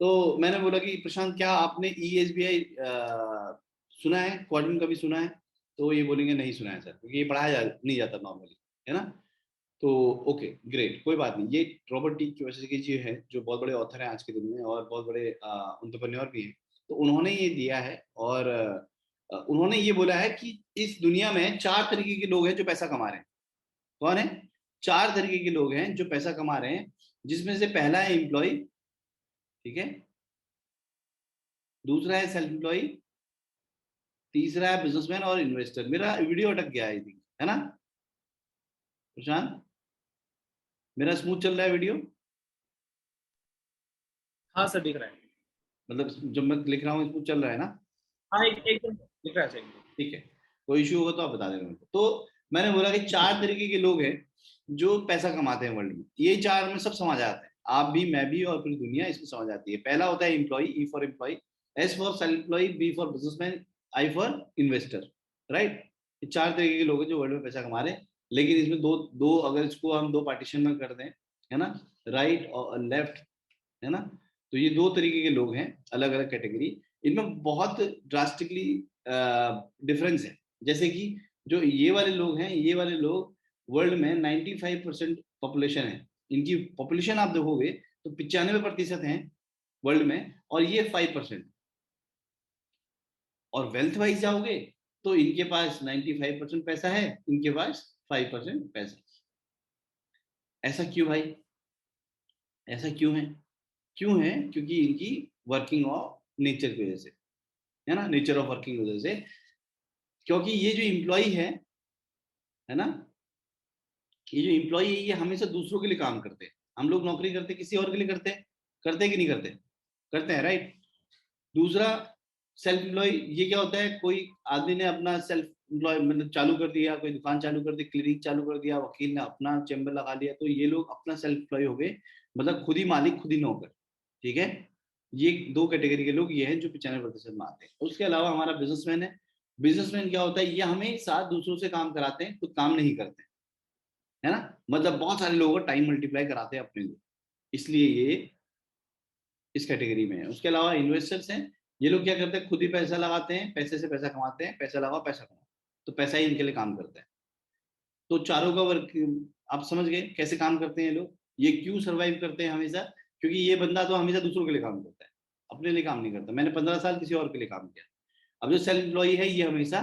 तो मैंने बोला कि प्रशांत क्या आपने ESBI सुना है, क्वाड्रेंट कभी सुना है? तो ये बोलेंगे नहीं सुना है सर, क्योंकि ये पढ़ाया नहीं जाता नॉर्मली, है ना। तो ओके ग्रेट, कोई बात नहीं। ये रॉबर्ट टी कियोसाकी जी है, जो बहुत बड़े ऑथर हैं आज के दिन में और बहुत बड़े एंटरप्रेन्योर भी हैं। तो उन्होंने ये दिया है, और उन्होंने ये बोला है कि इस दुनिया में चार तरीके के लोग हैं जो पैसा कमा रहे हैं। कौन है? चार तरीके के लोग हैं जो पैसा कमा रहे हैं, जिसमें से पहला है एम्प्लॉय, ठीक है, दूसरा है सेल्फ एम्प्लॉय, तीसरा है बिजनेसमैन और इन्वेस्टर। मेरा वीडियो अटक गया है, है ना प्रशांत? मेरा स्मूथ चल रहा है वीडियो? हाँ सर, दिख रहा है। मतलब जब मैं लिख रहा हूँ स्मूथ चल रहा है ना? हाँ, एकदम दिख रहा है सर। ठीक है, कोई इशू होगा तो आप बता देना मेरे को। तो मैंने बोला कि चार तरीके के लोग हैं जो पैसा कमाते हैं वर्ल्ड में। ये चार में सब समझ आते हैं, आप भी, मैं भी, और पूरी दुनिया इसमें समझ आती है। पहला होता है employ, E for employ, S for self employ, B for businessman, I for investor. Right? ये चार तरीके के लोग हैं जो वर्ल्ड में पैसा कमा रहे हैं। लेकिन इसमें दो दो अगर इसको हम दो पार्टीशन में कर दें, है ना, राइट और लेफ्ट, है ना, तो ये दो तरीके के लोग हैं, अलग अलग कैटेगरी। इनमें बहुत ड्रास्टिकली डिफरेंस है। जैसे कि जो ये वाले लोग हैं, ये वाले लोग वर्ल्ड में 95% पॉपुलेशन है। इनकी पॉपुलेशन आप देखोगे तो 95% है वर्ल्ड में, और ये 5%। और वेल्थ वाइज जाओगे तो इनके पास 95% पैसा है, इनके पास 5% पैसा। ऐसा क्यों भाई? ऐसा क्यों है? क्यों है? क्योंकि इनकी वर्किंग ऑफ नेचर की वजह से, है ना, नेचर ऑफ वर्किंग की वजह से। क्योंकि ये जो एम्प्लॉय है ना, ये जो एम्प्लॉय है ये हमेशा दूसरों के लिए काम करते हैं। हम लोग नौकरी करते किसी और के लिए करते हैं, करते हैं कि नहीं करते? करते हैं, राइट। दूसरा, सेल्फ एम्प्लॉय, ये क्या होता है? कोई आदमी ने अपना सेल्फ एम्प्लॉय मतलब चालू कर दिया, कोई दुकान चालू कर दी, क्लिनिक चालू कर दिया, वकील ने अपना चैम्बर लगा लिया, तो ये लोग अपना सेल्फ एम्प्लॉय हो गए, मतलब खुद ही मालिक खुद ही नौकर। ठीक है, ये दो कैटेगरी के लोग ये हैं जो 95% में आते हैं। उसके अलावा हमारा बिजनेसमैन है। बिजनेसमैन क्या होता है? ये हमें साथ दूसरों से काम कराते हैं, खुद काम नहीं करते, है ना। मतलब बहुत सारे लोगों का टाइम मल्टीप्लाई कराते हैं अपने लिए, इसलिए ये इस कैटेगरी में है। उसके अलावा इन्वेस्टर्स हैं। ये लोग क्या करते हैं? खुद ही पैसा लगाते हैं, पैसे से पैसा कमाते हैं, पैसा लगाओ पैसा कमाओ, तो पैसा ही इनके लिए काम करता है। तो चारों का वर्क आप समझ गए कैसे काम करते हैं ये लोग, ये क्यों सरवाइव करते हैं हमेशा। क्योंकि ये बंदा तो हमेशा दूसरों के लिए काम करता है, अपने लिए काम नहीं करता। मैंने 15 साल किसी और के लिए काम किया। अब जो सेल्फ एम्प्लॉय है ये हमेशा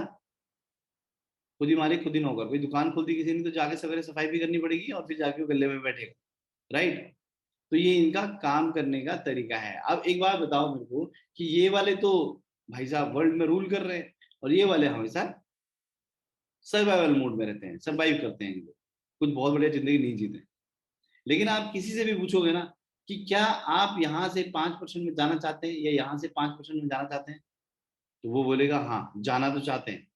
खुद ही मालिक खुद ही नौकर। कोई दुकान खोल दी किसी ने तो जाके सवेरे सफाई भी करनी पड़ेगी और फिर जाके वो गले में बैठेगा, राइट। तो ये इनका काम करने का तरीका है। अब एक बात बताओ मेरे को कि ये वाले तो भाई साहब वर्ल्ड में रूल कर रहे हैं, और ये वाले हमेशा सर्वाइवल मोड में रहते हैं, सर्वाइव करते हैं, इनको कुछ बहुत बढ़िया जिंदगी नहीं जीते। लेकिन आप किसी से भी पूछोगे ना कि क्या आप यहाँ से 5% में जाना चाहते हैं या यहाँ से 5% में जाना चाहते हैं, तो वो बोलेगा हाँ जाना तो चाहते हैं,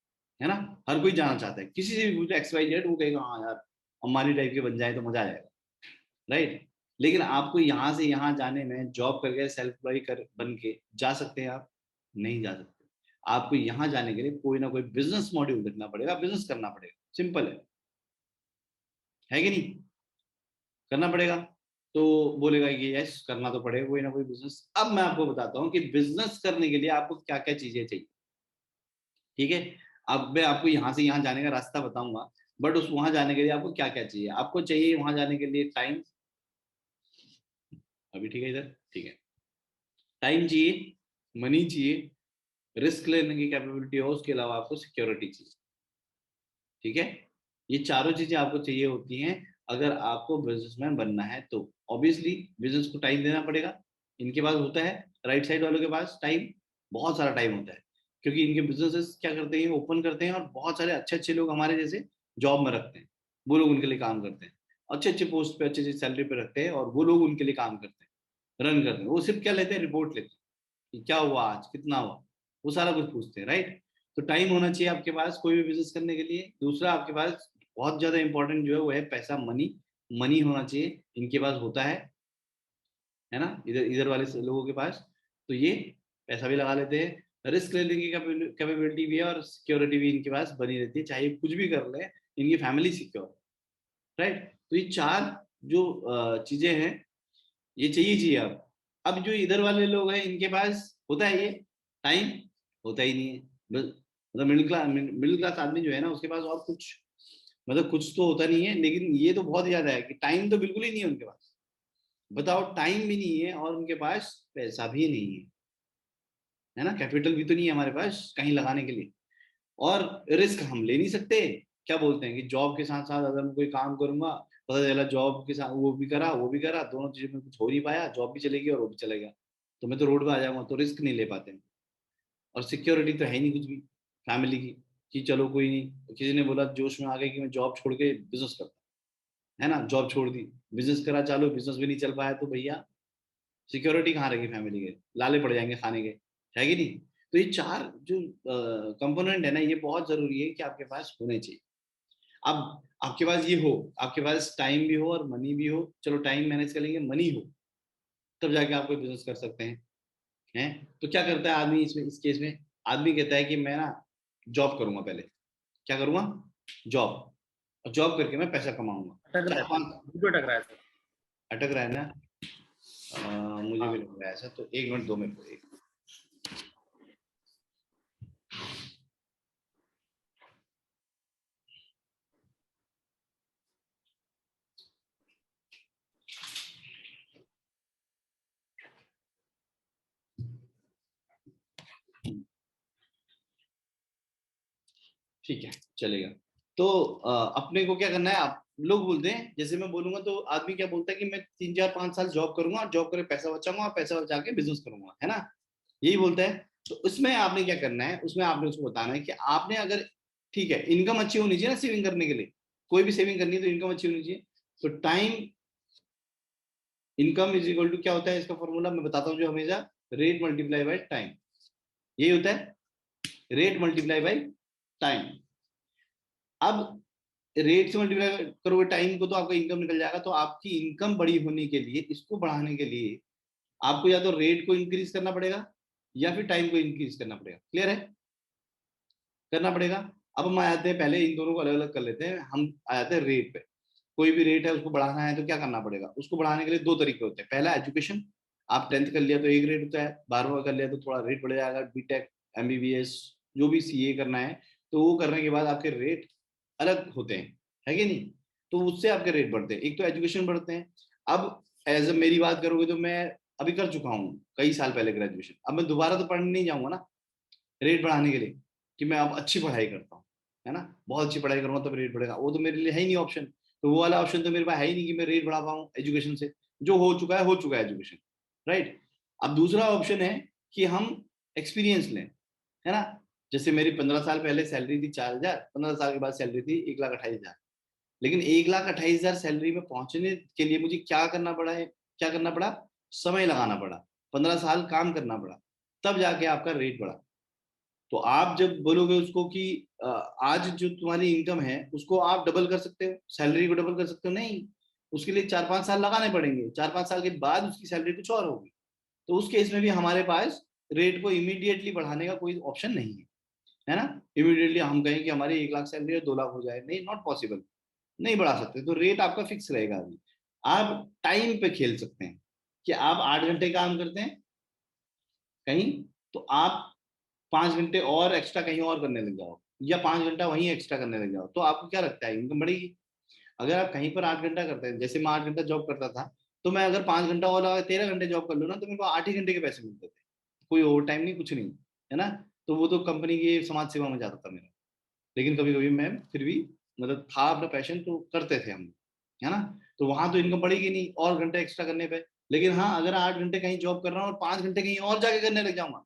है ना। हर कोई जाना चाहता है। किसी से भी पूछो XYZ, वो कहेगा हाँ यार अंबानी टाइप के बन जाए तो मजा आ जाएगा, राइट। लेकिन आपको यहाँ से यहाँ जाने में जॉब करके सेल्फ एम्प्लॉय कर बन के जा सकते हैं आप? नहीं जा सकते। आपको यहाँ जाने के लिए कोई ना कोई बिजनेस मॉड्यूल देखना पड़ेगा, बिजनेस करना पड़ेगा, सिंपल है कि नहीं? करना पड़ेगा। तो बोलेगा कि यस करना तो पड़ेगा कोई ना कोई बिजनेस। अब मैं आपको बताता हूँ कि बिजनेस करने के लिए आपको क्या क्या चीजें चाहिए, ठीक है। अब मैं आपको यहाँ से यहाँ जाने का रास्ता बताऊंगा, बट उस वहां जाने के लिए आपको क्या क्या चाहिए। आपको चाहिए वहां जाने के लिए टाइम। अभी ठीक है, इधर ठीक है। टाइम चाहिए, मनी चाहिए, रिस्क लेने की कैपेबिलिटी हो, उसके अलावा आपको सिक्योरिटी चाहिए, ठीक है। ये चारों चीजें आपको चाहिए होती हैं अगर आपको बिजनेसमैन बनना है। तो ऑब्वियसली बिजनेस को टाइम देना पड़ेगा। इनके पास होता है, राइट साइड वालों के पास टाइम, बहुत सारा टाइम होता है, क्योंकि इनके बिजनेसेस क्या करते हैं, ओपन करते हैं और बहुत सारे अच्छे अच्छे लोग हमारे जैसे जॉब में रखते हैं। वो लोग उनके लिए काम करते हैं, अच्छे अच्छे पोस्ट पे अच्छी अच्छी सैलरी पे रखते हैं, और वो लोग उनके लिए काम करते हैं, रन करते हैं। वो सिर्फ क्या लेते हैं? रिपोर्ट लेते हैं कि क्या हुआ आज, कितना हुआ, वो सारा कुछ पूछते हैं, राइट। तो टाइम होना चाहिए आपके पास कोई भी बिजनेस करने के लिए। दूसरा आपके पास बहुत ज्यादा इंपॉर्टेंट जो है वो है पैसा, मनी। मनी होना चाहिए, इनके पास होता है ना, इधर इधर वाले लोगों के पास। तो ये पैसा भी लगा लेते हैं, रिस्क लेने की कैपेबिलिटी भी है, और सिक्योरिटी भी इनके पास बनी रहती है, चाहे कुछ भी कर ले इनकी फैमिली सिक्योर, राइट। तो ये चार जो चीजें हैं ये चाहिए चाहिए आप। अब जो इधर वाले लोग हैं इनके पास होता है ये टाइम, होता ही नहीं है। मतलब मिडिल क्लास आदमी जो है ना उसके पास और कुछ मतलब कुछ तो होता नहीं है, लेकिन ये तो बहुत ज्यादा है कि टाइम तो बिल्कुल ही नहीं है उनके पास। बताओ, टाइम भी नहीं है और उनके पास पैसा भी नहीं है ना, कैपिटल भी तो नहीं है हमारे पास कहीं लगाने के लिए। और रिस्क हम ले नहीं सकते। क्या बोलते हैं कि जॉब के साथ साथ अगर मैं कोई काम करूंगा, पता चला जॉब के साथ वो भी करा, दोनों चीजों में कुछ हो नहीं पाया, जॉब भी चलेगी और वो भी चलेगा, तो मैं तो रोड पे आ जाऊंगा, तो रिस्क नहीं ले पाते हैं। और सिक्योरिटी तो है ही नहीं कुछ भी फैमिली की, कि चलो कोई नहीं, किसी ने बोला जोश में आ गए कि मैं जॉब छोड़ के बिजनेस करता, है ना, जॉब छोड़ दी, बिजनेस करा चालू, बिजनेस भी नहीं चल पाया, तो भैया सिक्योरिटी कहाँ रहेगी फैमिली के, लाले पड़ जाएंगे खाने के, है कि नहीं। तो ये चार जो कंपोनेंट है ना, ये बहुत जरूरी है कि आपके पास होने चाहिए। अब आपके पास ये हो, आपके पास टाइम भी हो और मनी भी हो, चलो टाइम मैनेज कर लेंगे, मनी हो, तब जाके आप कोई बिजनेस कर सकते हैं। तो क्या करता है आदमी इसमें, इस केस में आदमी कहता है कि मैं ना जॉब करूंगा पहले, क्या करूंगा, जॉब, और जॉब करके मैं पैसा कमाऊंगा, अटक रहा चार है सर, पांच। बिल्कुल अटक रहा है सर। अटक रहा है ना, मुझे भी हाँ। लग रहा है ऐसा, तो एक मिनट दो मिनट एक। ठीक है, चलेगा। तो अपने को क्या करना है, आप लोग बोलते हैं, जैसे मैं बोलूंगा तो आदमी क्या बोलता है कि मैं 3 4 5 साल जॉब करूंगा और जॉब करके पैसा बचाऊंगा और पैसा बचा के बिजनेस करूंगा, है ना, यही बोलता है। तो उसमें आपने क्या करना है, उसमें आपने उसको बताना है कि आपने अगर, ठीक है, इनकम अच्छी होनी चाहिए ना सेविंग करने के लिए, कोई भी सेविंग करनी है तो इनकम अच्छी होनी चाहिए। तो time income is equal to क्या होता है, इसका फॉर्मूला मैं बताता हूँ जो हमेशा, रेट मल्टीप्लाई बाय टाइम, यही होता है, रेट मल्टीप्लाई बाय टाइम। अब रेट से मल्टीप्लाई करोगे टाइम को तो आपका इनकम निकल जाएगा। तो आपकी इनकम बड़ी होने के लिए, इसको बढ़ाने के लिए आपको या तो रेट को इंक्रीज करना पड़ेगा या फिर टाइम को इंक्रीज करना पड़ेगा। क्लियर है, करना पड़ेगा। अब हम आ जाते हैं, पहले इन दोनों को अलग अलग कर लेते हैं, हम आ जाते हैं रेट पे। कोई भी रेट है उसको बढ़ाना है तो क्या करना पड़ेगा, उसको बढ़ाने के लिए दो तरीके होते हैं। पहला एजुकेशन, आप 10th कर लिया तो एक रेट होता है, 12वां कर लिया तो थोड़ा रेट बढ़ जाएगा, बीटेक एमबीबीएस जो भी सीए करना है, तो वो करने के बाद आपके रेट अलग होते हैं, है कि नहीं। तो उससे आपके रेट बढ़ते हैं, एक तो एजुकेशन बढ़ते हैं। अब एज ए मेरी बात करोगे तो मैं अभी कर चुका हूँ कई साल पहले ग्रेजुएशन, अब मैं दोबारा तो पढ़ने नहीं जाऊंगा ना रेट बढ़ाने के लिए, कि मैं अब अच्छी पढ़ाई करता हूँ, है ना, बहुत अच्छी पढ़ाई करूंगा तब रेट बढ़ेगा, वो तो मेरे लिए है ही नहीं ऑप्शन। तो वो वाला ऑप्शन तो मेरे पास है ही नहीं कि मैं रेट बढ़ा पाऊँ एजुकेशन से, जो हो चुका है एजुकेशन, राइट। अब दूसरा ऑप्शन है कि हम एक्सपीरियंस लें, है ना। जैसे मेरी 15 साल पहले सैलरी थी 4,000, 15 साल के बाद सैलरी थी 1,28,000, लेकिन 1,28,000 सैलरी में पहुंचने के लिए मुझे क्या करना पड़ा है, क्या करना पड़ा, समय लगाना पड़ा, 15 साल काम करना पड़ा, तब जाके आपका रेट बढ़ा। तो आप जब बोलोगे उसको कि आज जो तुम्हारी इनकम है उसको आप डबल कर सकते हो, सैलरी को डबल कर सकते हो, नहीं, उसके लिए 4 5 साल लगाने पड़ेंगे, 4 5 साल के बाद उसकी सैलरी कुछ और होगी। तो उस केस में भी हमारे पास रेट को इमीडिएटली बढ़ाने का कोई ऑप्शन नहीं है ना। इमीडिएटली हम कहें कि हमारी 1 लाख सैलरी है 2 लाख हो जाए, नहीं, नॉट पॉसिबल, नहीं बढ़ा सकते। तो रेट आपका फिक्स रहेगा। अभी आप टाइम पे खेल सकते हैं कि आप 8 घंटे काम करते हैं कहीं, तो आप 5 घंटे और एक्स्ट्रा कहीं और करने लग जाओ, या 5 घंटा वहीं एक्स्ट्रा करने लग जाओ, तो आपको क्या लगता है इनकम बढ़ेगी। अगर आप कहीं पर 8 घंटा करते हैं, जैसे मैं 8 घंटा जॉब करता था, तो मैं अगर 5 घंटा और लगा 13 घंटे जॉब कर लूँ ना, तो मेरे को 8 ही घंटे के पैसे मिलते थे, कोई ओवर टाइम नहीं, कुछ नहीं, है ना। तो वो तो कंपनी की समाज सेवा में जाता था मेरा, लेकिन कभी कभी मैं फिर भी, मतलब था अपना पैशन तो करते थे हम, है ना। तो वहां तो इनकम बढ़ेगी नहीं और घंटे एक्स्ट्रा करने पे। लेकिन हाँ, अगर 8 घंटे कहीं जॉब कर रहा हूँ और 5 घंटे कहीं और जाके करने लग जाऊंगा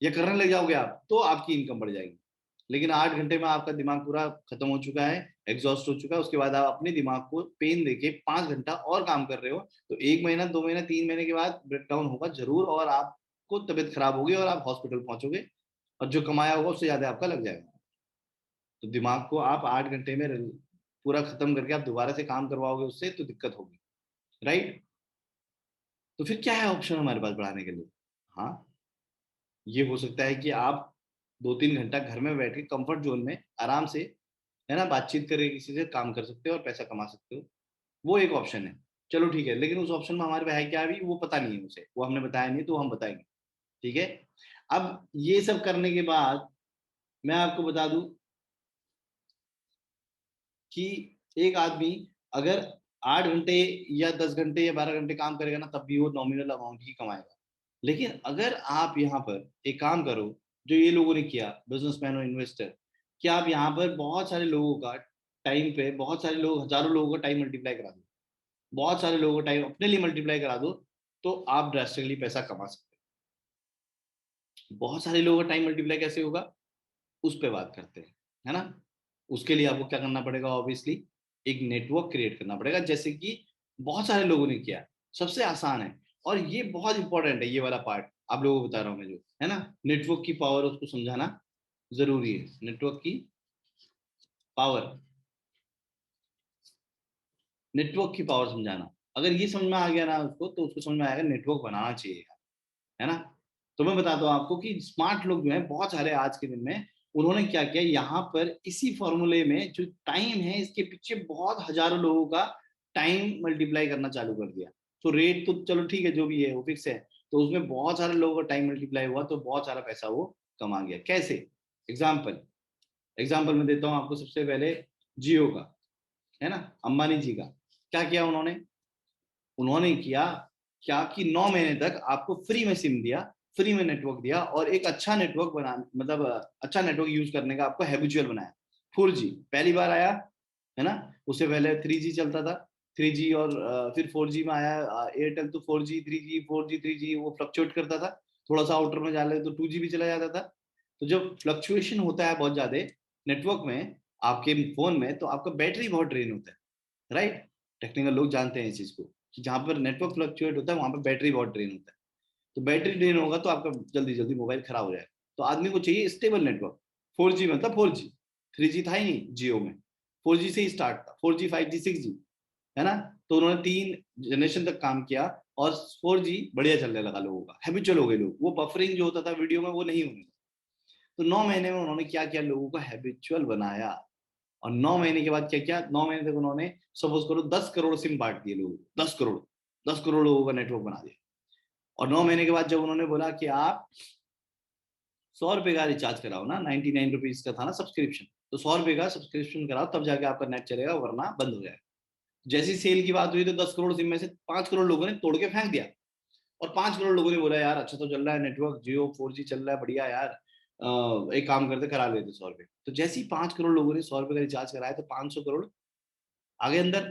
या करने लग जाओगे आप, तो आपकी इनकम बढ़ जाएगी। लेकिन 8 घंटे में आपका दिमाग पूरा खत्म हो चुका है, एग्जॉस्ट हो चुका है, उसके बाद आप अपने दिमाग को पेन देके 5 घंटा और काम कर रहे हो, तो 1 महीना 2 महीना 3 महीने के बाद ब्रेकडाउन होगा जरूर, और आपको तबीयत खराब होगी और आप हॉस्पिटल पहुंचोगे, और जो कमाया होगा उससे ज्यादा आपका लग जाएगा। तो दिमाग को आप 8 घंटे में पूरा खत्म करके आप दोबारा से काम करवाओगे उससे, तो दिक्कत होगी, राइट। तो फिर क्या है ऑप्शन हमारे पास बढ़ाने के लिए। हाँ, ये हो सकता है कि आप 2 3 घंटा घर में बैठ के कंफर्ट जोन में आराम से, है ना, बातचीत करके किसी से काम कर सकते हो और पैसा कमा सकते हो, वो एक ऑप्शन है। चलो ठीक है, लेकिन उस ऑप्शन में हमारे पे है क्या अभी वो पता नहीं है उसे, वो हमने बताया नहीं तो हम बताएंगे। ठीक है, अब ये सब करने के बाद मैं आपको बता दूं कि एक आदमी अगर 8 घंटे या 10 घंटे या 12 घंटे काम करेगा ना, तब भी वो नॉमिनल अमाउंट ही कमाएगा। लेकिन अगर आप यहाँ पर एक काम करो, जो ये लोगों ने किया, बिजनेसमैन और इन्वेस्टर, कि आप यहाँ पर बहुत सारे लोगों का टाइम पे, बहुत सारे लोग, हजारों लोगों का टाइम मल्टीप्लाई करा दो, बहुत सारे लोगों का टाइम अपने लिए मल्टीप्लाई करा दो, तो आप ड्रेस्टिकली पैसा कमा सकते हैं। बहुत सारे लोगों का टाइम मल्टीप्लाई कैसे होगा, उस पर बात करते हैं, है ना। उसके लिए आपको क्या करना पड़ेगा, ऑब्वियसली एक नेटवर्क क्रिएट करना पड़ेगा, जैसे कि बहुत सारे लोगों ने किया। सबसे आसान है, और ये बहुत इंपॉर्टेंट है, ये वाला पार्ट आप लोगों को बता रहा हूँ मैं, जो है ना, नेटवर्क की पावर, उसको समझाना जरूरी है। नेटवर्क की पावर, नेटवर्क की पावर समझाना, अगर ये समझ में आ गया ना उसको, तो उसको समझ में आएगा नेटवर्क बनाना चाहिए, है ना। तो मैं बताता हूँ आपको कि स्मार्ट लोग जो है बहुत सारे आज के दिन में, उन्होंने क्या किया, यहाँ पर इसी फॉर्मूले में जो टाइम है, इसके पीछे बहुत हजारों लोगों का टाइम मल्टीप्लाई करना चालू कर दिया। तो रेट तो चलो ठीक है, जो भी है वो फिक्स है, तो उसमें बहुत सारे लोगों का टाइम मल्टीप्लाई हुआ, तो बहुत सारा पैसा वो कमा गया। कैसे? एग्जाम्पल, एग्जाम्पल मैं देता हूँ आपको। सबसे पहले जियो का, है ना, अंबानी जी का क्या किया उन्होंने, उन्होंने किया क्या कि 9 महीने तक आपको फ्री में सिम दिया, फ्री में नेटवर्क दिया, और एक अच्छा नेटवर्क बना, मतलब अच्छा नेटवर्क यूज करने का आपको हैबिचुअल बनाया। 4G पहली बार आया, है ना। उससे पहले 3G चलता था, 3G, और फिर 4G में आया एयरटेल, तो 4G 3G 4G 3G वो फ्लक्चुएट करता था। थोड़ा सा आउटर में जाले तो 2G भी चला जाता था। तो जब फ्लक्चुएशन होता है बहुत ज्यादा नेटवर्क में, आपके फोन में, तो आपका बैटरी बहुत ड्रेन होता है, राइट। टेक्निकल लोग जानते हैं इस चीज को, कि जहां पर नेटवर्क फ्लक्चुएट होता है वहां पर बैटरी बहुत ड्रेन होता है। तो बैटरी ड्रेन होगा तो आपका जल्दी जल्दी मोबाइल खराब हो जाएगा। तो आदमी को चाहिए स्टेबल नेटवर्क। 4G मतलब 4G, 3G था ही नहीं जियो में, 4G से ही स्टार्ट था, 4G 5G 6G, है ना। तो उन्होंने 3 जनरेशन तक काम किया, और 4G बढ़िया चलने लगा, लोगों का हैबिचुअल हो गए लोग, वो बफरिंग जो होता था वीडियो में वो नहीं होने लगा। तो 9 महीने में उन्होंने क्या किया, लोगों को हैबिचुअल बनाया। और 9 महीने के बाद क्या किया, 9 महीने तक उन्होंने सपोज करो 10 करोड़ सिम बांट दिए लोगों को, 10 करोड़, 10 करोड़ लोगों का नेटवर्क बना दिया। और 9 महीने के बाद जब उन्होंने बोला कि आप 100 रुपए का रिचार्ज कराओ ना, 99 रुपीज का था ना सब्सक्रिप्शन, तो 100 रुपए का सब्सक्रिप्शन कराओ, तब जाके आपका नेट चलेगा, वरना बंद हो जाएगा। जैसी सेल की बात हुई, तो 10 करोड़ सिम में से 5 करोड़ लोगों ने तोड़ के फेंक दिया, और 5 करोड़ लोगों ने बोला यार अच्छा तो चल रहा है नेटवर्क, जियो 4G चल रहा है बढ़िया यार, एक काम करते करा लेते 100 रुपए। तो जैसे ही 5 करोड़ लोगों ने 100 रुपए का रिचार्ज कराया, तो 500 करोड़ आगे अंदर,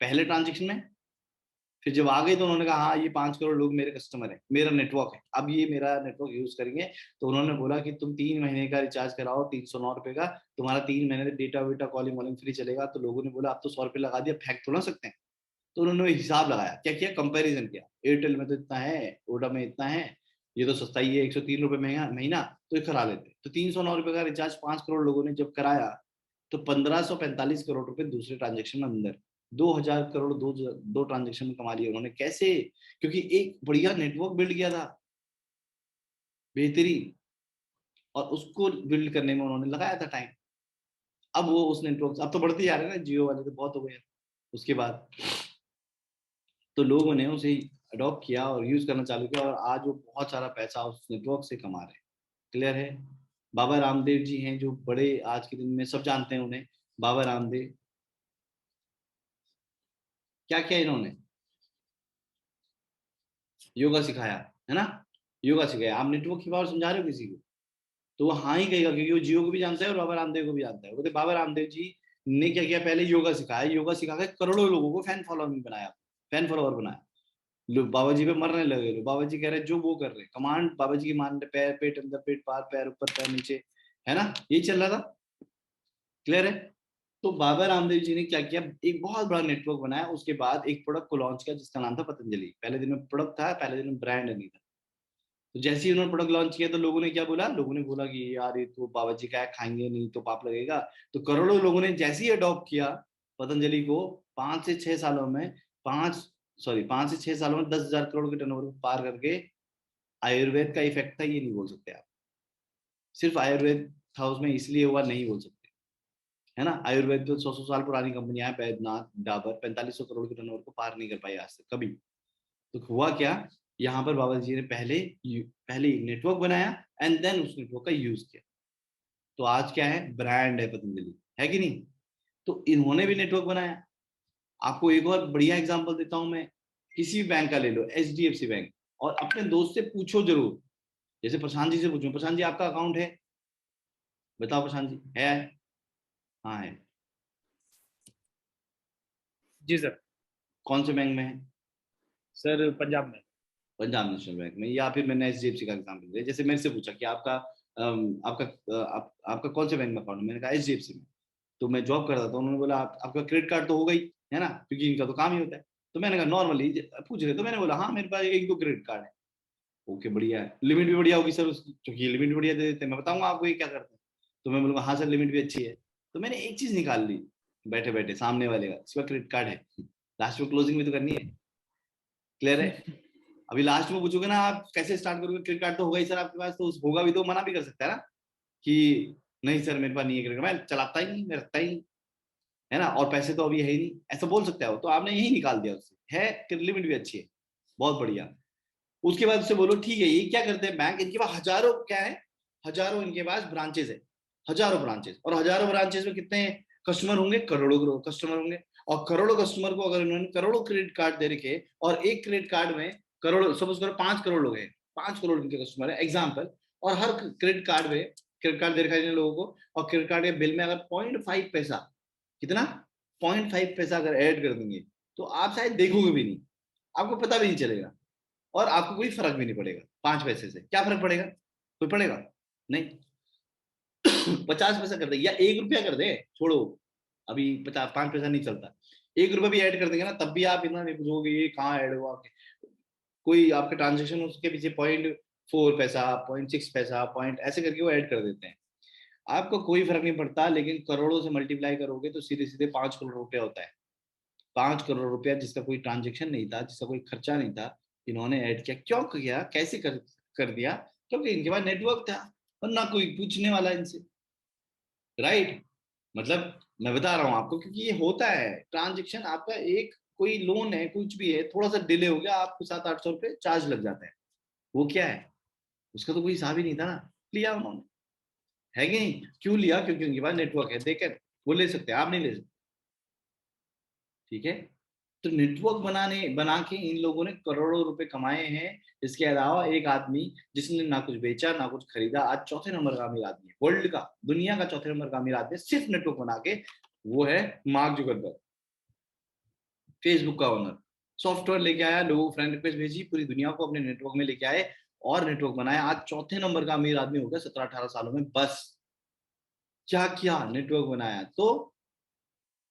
पहले ट्रांजेक्शन में। फिर जब आ गए तो उन्होंने कहा हाँ ये 5 करोड़ लोग मेरे कस्टमर है, मेरा नेटवर्क है, अब ये मेरा नेटवर्क यूज करेंगे। तो उन्होंने बोला कि तुम 3 महीने का रिचार्ज कराओ, 309 रुपए का, तुम्हारा 3 महीने डेटा वेटा कॉलिंग वॉलिंग फ्री चलेगा। तो लोगों ने बोला अब तो 100 रुपए लगा दिया, फेंक तो ना सकते हैं। तो उन्होंने हिसाब लगाया, क्या किया, कंपेरिजन किया, एयरटेल में तो इतना है, वोडा में इतना है, ये तो सस्ता ही है, 103 रुपए महंगा महीना, तो ये करा लेते। तो 309 रुपए का रिचार्ज 5 करोड़ लोगों ने जब कराया, तो 1545 करोड़ रुपए दूसरे ट्रांजेक्शन में अंदर, 2000 करोड़ दो ट्रांजेक्शन में कमा लिए उन्होंने। कैसे? क्योंकि एक बढ़िया नेटवर्क बिल्ड किया था, बेहतरीन, और उसको बिल्ड करने में उन्होंने लगाया था टाइम। अब वो उस नेटवर्क, अब तो बढ़ते जा रहे हैं ना, जियो वाले तो बहुत हो गए हैं उसके बाद। तो लोगों ने उसे अडॉप्ट किया और यूज करना चालू किया, और आज वो बहुत सारा पैसा उस नेटवर्क से कमा रहे हैं। क्लियर है? बाबा रामदेव जी हैं जो बड़े, आज के दिन में सब जानते हैं उन्हें, बाबा रामदेव। क्या किया इन्होंने, योगा सिखाया, है ना। योगा सिखाया। आप नेटवर्क की पावर समझा रहे हो किसी को, तो वो हाँ ही कहेगा, क्योंकि वो जियो को भी जानता है और बाबा रामदेव को भी जानता है। बोलते बाबा रामदेव जी ने क्या किया, पहले योगा सिखाया, योगा सिखा के करोड़ों लोगों को फैन फॉलोइंग बनाया, फैन फॉलोअर बनाया। लोग बाबा जी पे मरने लगे, लोग बाबा जी कह रहे जो वो कर रहे, कमांड बाबा जी की मान रहे, पैर पेट अंदर, पेट पार, पैर ऊपर पैर नीचे, है ना, यही चल रहा था। क्लियर है? तो बाबा रामदेव जी ने क्या किया, एक बहुत बड़ा नेटवर्क बनाया, उसके बाद एक प्रोडक्ट को लॉन्च किया जिसका नाम था पतंजलि। पहले दिन में प्रोडक्ट था, पहले दिन में ब्रांड नहीं था। तो जैसे ही उन्होंने प्रोडक्ट लॉन्च किया, तो लोगों ने क्या बोला, लोगों ने बोला कि यार ये तो बाबा जी का है, खाएंगे नहीं तो पाप लगेगा। तो करोड़ों लोगों ने जैसे ही अडॉप्ट किया पतंजलि को, 5 से 6 सालों में, 5 से 6 सालों में 10,000 करोड़ के टर्नओवर को पार करके, आयुर्वेद का इफेक्ट था, ये नहीं बोल सकते आप, सिर्फ आयुर्वेद था उसमें इसलिए हुआ, नहीं बोल सकते। है ना। आयुर्वेद तो 100 साल पुरानी कंपनियां हैं, बैद्यनाथ, डाबर 4500 करोड़ के टर्नओवर को पार नहीं कर पाई आज तक कभी। तो हुआ क्या, यहाँ पर बाबा जी ने पहले नेटवर्क बनाया एंड देन उस नेटवर्क का यूज किया। तो आज क्या है, ब्रांड है पतंजलि, है कि नहीं। तो इन्होंने भी नेटवर्क बनाया। आपको एक और बढ़िया एग्जांपल देता हूं मैं, किसी भी बैंक का ले लो, HDFC बैंक, और अपने दोस्त से पूछो जरूर, जैसे प्रशांत जी से पूछो, प्रशांत जी आपका अकाउंट है, बताओ प्रशांत जी, है? हाँ है। जी सर। कौन से बैंक में है? सर पंजाब में। पंजाब नेशनल बैंक में, या फिर मैंने HDFC का एग्जाम्पल दिया। जैसे मेरे से पूछा कि आपका कौन से बैंक में अकाउंट है, मैंने कहा HDFC में। तो मैं जॉब करता था, उन्होंने बोला आपका क्रेडिट कार्ड तो होगा ही, है ना, क्योंकि इनका तो काम ही होता है। तो मैंने कहा नॉर्मली पूछ रहे, तो मैंने बोला हाँ मेरे पास 1-2 क्रेडिट कार्ड है। ओके बढ़िया है, लिमिट भी बढ़िया होगी सर उसकी, क्योंकि लिमिट भी बढ़िया दे देते हैं, मैं बताऊंगा आपको ये क्या करते हैं। तो मैं बोलूँगा हाँ सर लिमिट भी अच्छी है। तो मैंने एक चीज निकाल ली बैठे बैठे सामने वाले का, इसका क्रेडिट कार्ड है, लास्ट में क्लोजिंग भी तो करनी है। क्लियर है। अभी लास्ट में पूछोगे ना आप कैसे स्टार्ट करोगे, क्रेडिट कार्ड तो होगा ही सर आपके पास, तो होगा भी तो मना भी कर सकता है ना कि नहीं सर मेरे पास नहीं है क्रेडिट कार्ड, मैं चलाता ही नहीं, मैं रखता ही नहीं, है ना, और पैसे तो अभी है ही नहीं, ऐसा बोल सकता है वो। तो आपने यही निकाल दिया उससे, है लिमिट भी अच्छी है, बहुत बढ़िया। उसके बाद उससे बोलो ठीक है, ये क्या करते हैं बैंक, इनके पास हजारों क्या है, हजारों इनके पास ब्रांचेस है, हजारों ब्रांचेस, और हजारों ब्रांचेस में कितने कस्टमर होंगे, करोड़ों कस्टमर होंगे। और करोड़ों कस्टमर को अगर इन्होंने करोड़ों क्रेडिट कार्ड दे रखे, और एक क्रेडिट कार्ड में करोड़, सपोज करो 5 करोड़ लोग हैं, 5 करोड़ इनके कस्टमर है एग्जाम्पल, और हर क्रेडिट कार्ड में क्रेडिट कार्ड दे रखा है इन लोगों को, और क्रेडिट कार्ड के बिल में अगर 0.5 पैसा, कितना, 0.5 पैसा अगर ऐड कर देंगे, तो आप शायद देखोगे भी नहीं, आपको पता भी नहीं चलेगा, और आपको कोई फर्क भी नहीं पड़ेगा। 5 पैसे से क्या फर्क पड़ेगा, कोई पड़ेगा नहीं। 50 पैसा कर दे या 1 रुपया कर दे, छोड़ो, अभी 5 पैसा नहीं चलता, 1 रुपया भी ऐड कर देंगे ना, तब भी आप इतना नहीं पूछोगे ये कहाँ ऐड हुआ। कोई आपका ट्रांजेक्शन उसके पीछे 0.4 पैसा, 0.6 पैसा, पॉइंट ऐसे करके वो ऐड कर देते हैं, आपको कोई फर्क नहीं पड़ता। लेकिन करोड़ों से मल्टीप्लाई करोगे तो सीधे सीधे 5 करोड़ रुपया होता है। 5 करोड़ रुपया जिसका कोई ट्रांजेक्शन नहीं था, जिसका कोई खर्चा नहीं था, इन्होंने ऐड किया। क्यों किया, कैसे कर दिया, क्योंकि इनके पास नेटवर्क था, और ना कोई पूछने वाला इनसे, राइट। मतलब मैं बता रहा हूँ आपको, क्योंकि ये होता है ट्रांजेक्शन, आपका एक कोई लोन है, कुछ भी है, थोड़ा सा डिले हो गया, आपको 700-800 रुपये चार्ज लग जाता है। वो क्या है, उसका तो कोई हिसाब ही नहीं था ना, लिया उन्होंने, है कि नहीं। क्यों लिया, क्योंकि उनके पास नेटवर्क है, देकर वो ले सकते हैं, आप नहीं ले सकते, ठीक है। तो नेटवर्क बना के इन लोगों ने करोड़ों रुपए कमाए हैं। इसके अलावा एक आदमी जिसने ना कुछ बेचा ना कुछ खरीदा, आज चौथे नंबर का अमीर आदमी है, वर्ल्ड का, दुनिया का चौथे नंबर का अमीर आदमी है, सिर्फ नेटवर्क बना के, वो है मार्क जुकरबर्ग, फेसबुक का ओनर। सॉफ्टवेयर लेके आया, लोगों को फ्रेंड रिक्वेस्ट भेजी, पूरी दुनिया को अपने नेटवर्क में लेके आए, और नेटवर्क बनाया, आज चौथे नंबर का अमीर आदमी हो गया 17-18 सालों में, बस। क्या किया, नेटवर्क बनाया। तो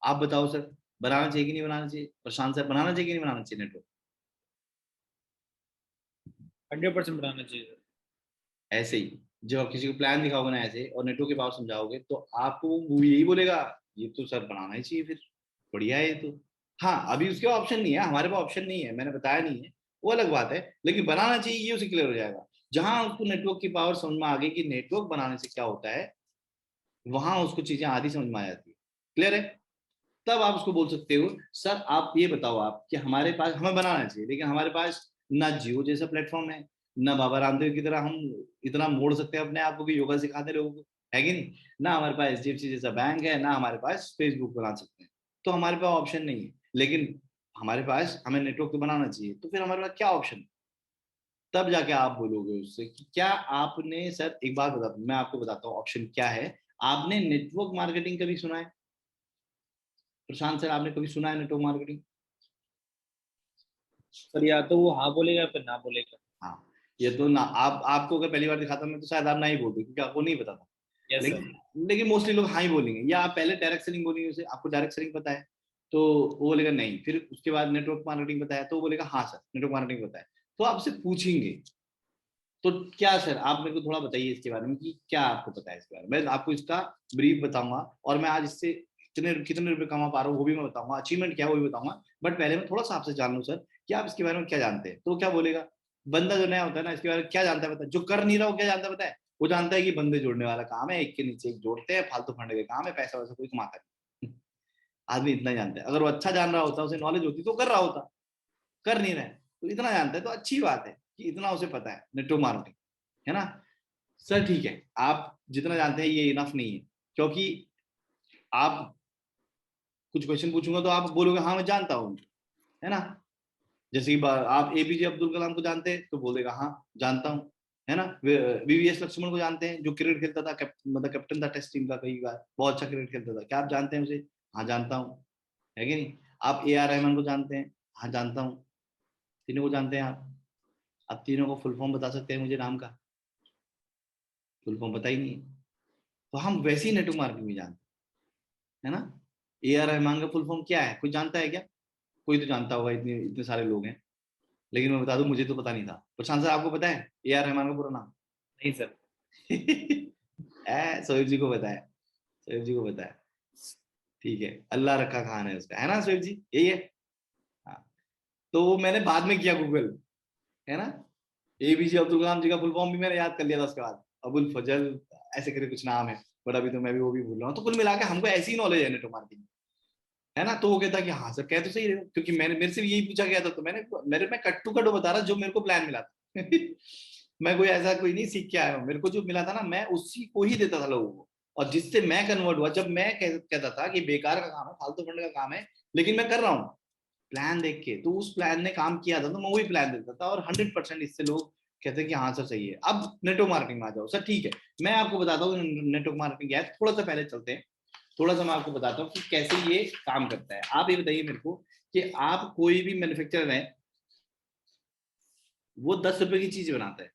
आप बताओ सर, बनाना चाहिए कि नहीं बनाना चाहिए, प्रशांत सर, बनाना चाहिए कि नहीं बनाना चाहिए नेटवर्क? 100% बनाना चाहिए सर। ऐसे ही जब आप किसी को प्लान दिखाओगे ना ऐसे, और नेटवर्क के पावर समझाओगे, तो आपको वो यही बोलेगा, ये तो सर बनाना ही चाहिए फिर, बढ़िया है ये तो। हाँ अभी उसके ऑप्शन नहीं है, हमारे पास ऑप्शन नहीं है, मैंने बताया नहीं है, वो अलग बात है, लेकिन बनाना चाहिए ये उसे क्लियर हो जाएगा। जहां उसको नेटवर्क की पावर समझ में आ गई कि नेटवर्क बनाने से क्या होता है, वहां उसको चीजें आधी समझ में आ जाती है, क्लियर है। तब आप उसको बोल सकते हो सर आप ये बताओ आप कि हमारे पास, हमें बनाना चाहिए, लेकिन हमारे पास ना जियो जैसा प्लेटफॉर्म है, ना बाबा रामदेव की तरह हम इतना मोड़ सकते हैं अपने आप को कि योगा सिखाते लोगों को, है कि नहीं, ना हमारे पास HDFC जैसा बैंक है, ना हमारे पास फेसबुक बना सकते हैं। तो हमारे पास ऑप्शन नहीं है, लेकिन हमारे पास, हमें नेटवर्क तो बनाना चाहिए, तो फिर हमारे पास क्या ऑप्शन है? तब जाके आप बोलोगे उससे कि क्या आपने, सर एक बात बताता हूँ, मैं आपको बताता हूँ ऑप्शन क्या है। आपने नेटवर्क मार्केटिंग कभी सुना है, प्रशांत सर, आपने कभी सुना है नेटवर्क मार्केटिंग? सर या तो वो हाँ बोलेगा या फिर ना बोलेगा। हाँ, ये तो ना, आप आपको अगर पहली बार दिखाता मैं तो शायद आप ना ही बोलते, क्योंकि आपको नहीं पता था। Yes sir. लेकिन मोस्टली लोग हाँ ही बोलेंगे, या आप पहले डायरेक्ट सेलिंग बोलेंगे उसे, आपको डायरेक्ट सेलिंग पता है, तो वो बोलेगा नहीं, फिर उसके बाद नेटवर्क मार्केटिंग पता है, तो वो बोलेगा हाँ सर नेटवर्क मार्केटिंग पता है। तो आपसे पूछेंगे, तो क्या सर आप मेरे को थोड़ा बताइए इसके बारे में, कि क्या आपको पता है इसके बारे में, मैं आपको इसका ब्रीफ बताऊंगा, और मैं आज इससे कितने कितने रुपए कमा पा रहा हूँ वो भी मैं बताऊंगा, अचीवमेंट क्या है वो भी बताऊंगा। बट पहले मैं थोड़ा सा आपसे जान लूँ सर कि आप इसके बारे में क्या जानते हैं। तो क्या बोलेगा, बंदा जो नया होता है ना, इसके बारे में क्या जानता है, पता है, जो कर नहीं रहा हो क्या जानता है, पता है, वो जानता है कि बंदे जोड़ने वाला काम है, एक के नीचे एक जोड़ते हैं, फालतू फंड के काम है, पैसा वैसा कोई कमाता नहीं। आदमी इतना जानता है। अगर वो अच्छा जान रहा होता, उसे नॉलेज होती तो कर रहा होता, कर नहीं रहा है, तो इतना जानता है तो अच्छी बात है कि इतना उसे पता है नेटवर्क मार्केटिंग, है ना। सर ठीक है, आप जितना जानते हैं ये इनफ नहीं है, क्योंकि आप कुछ क्वेश्चन पूछूंगा तो आप बोलोगे हाँ मैं जानता हूँ, है ना। जैसे कि आप एपीजे अब्दुल कलाम को जानते हैं तो बोलेगा हाँ जानता हूँ, है ना। वीवीएस लक्ष्मण को जानते हैं, जो क्रिकेट खेलता था, मतलब कैप्टन था टेस्ट टीम का, कई बार बहुत अच्छा क्रिकेट खेलता था, क्या आप जानते हैं उसे? हाँ जानता हूँ, है कि नहीं। आप ए आर रहमान को जानते हैं? हाँ जानता हूँ। तीनों को जानते हैं आप तीनों को फुल फॉर्म बता सकते हैं मुझे नाम का? फुल फॉर्म पता ही नहीं है। तो हम वैसे ही नेटवर्क मार्केटिंग में जानते हैं, है ना। ए आर रहमान का फुल फॉर्म क्या है, कोई जानता है क्या? कोई तो जानता होगा, इतने इतने सारे लोग हैं। लेकिन मैं बता दूं, मुझे तो पता नहीं था। प्रशांत सर आपको पता है ए आर रहमान का पूरा नाम? नहीं सर। सोहेब जी को पता है, सोहेब जी को पता है। ठीक है, अल्लाह रखा खान है उसका, है ना सोहेब जी, यही है। हाँ, तो वो मैंने बाद में किया गूगल, है ना। एपीजे अब्दुल कलाम जी का फुल फॉर्म भी मैंने याद कर लिया था उसके बाद, अबुल फजल ऐसे करके कुछ नाम है, बट अभी तो मैं भी वो भी भूल रहा हूँ। तो कुल मिला के हमको ऐसी नॉलेज है नेटवर्क मार्केटिंग, है ना। तो वो कहता कि हाँ सर कह तो सही रहे हो, क्योंकि मैंने मेरे से भी यही पूछा गया था, तो मैं कट टू कट बता रहा जो मेरे को प्लान मिला था। मैं कोई ऐसा कोई नहीं सीख के आया हूँ, मेरे को जो मिला था ना मैं उसी को ही देता था लोगों को, और जिससे मैं कन्वर्ट हुआ, जब मैं कहता था कि बेकार का काम है, फालतू फंड का काम है, लेकिन मैं कर रहा हूँ प्लान देख के, तो उस प्लान ने काम किया था तो मैं वही प्लान देता था, और 100% इससे लोग कहते हैं कि हाँ सर सही है। अब नेटवर्क मार्केटिंग में आ जाओ सर, ठीक है, मैं आपको बताता हूँ नेटवर्क मार्केटिंग क्या है। थोड़ा सा पहले चलते हैं, थोड़ा सा मैं आपको बताता हूँ कि कैसे ये काम करता है। आप ये बताइए मेरे को कि आप कोई भी मैन्युफैक्चरर है, वो 10 रुपए की चीज बनाता है,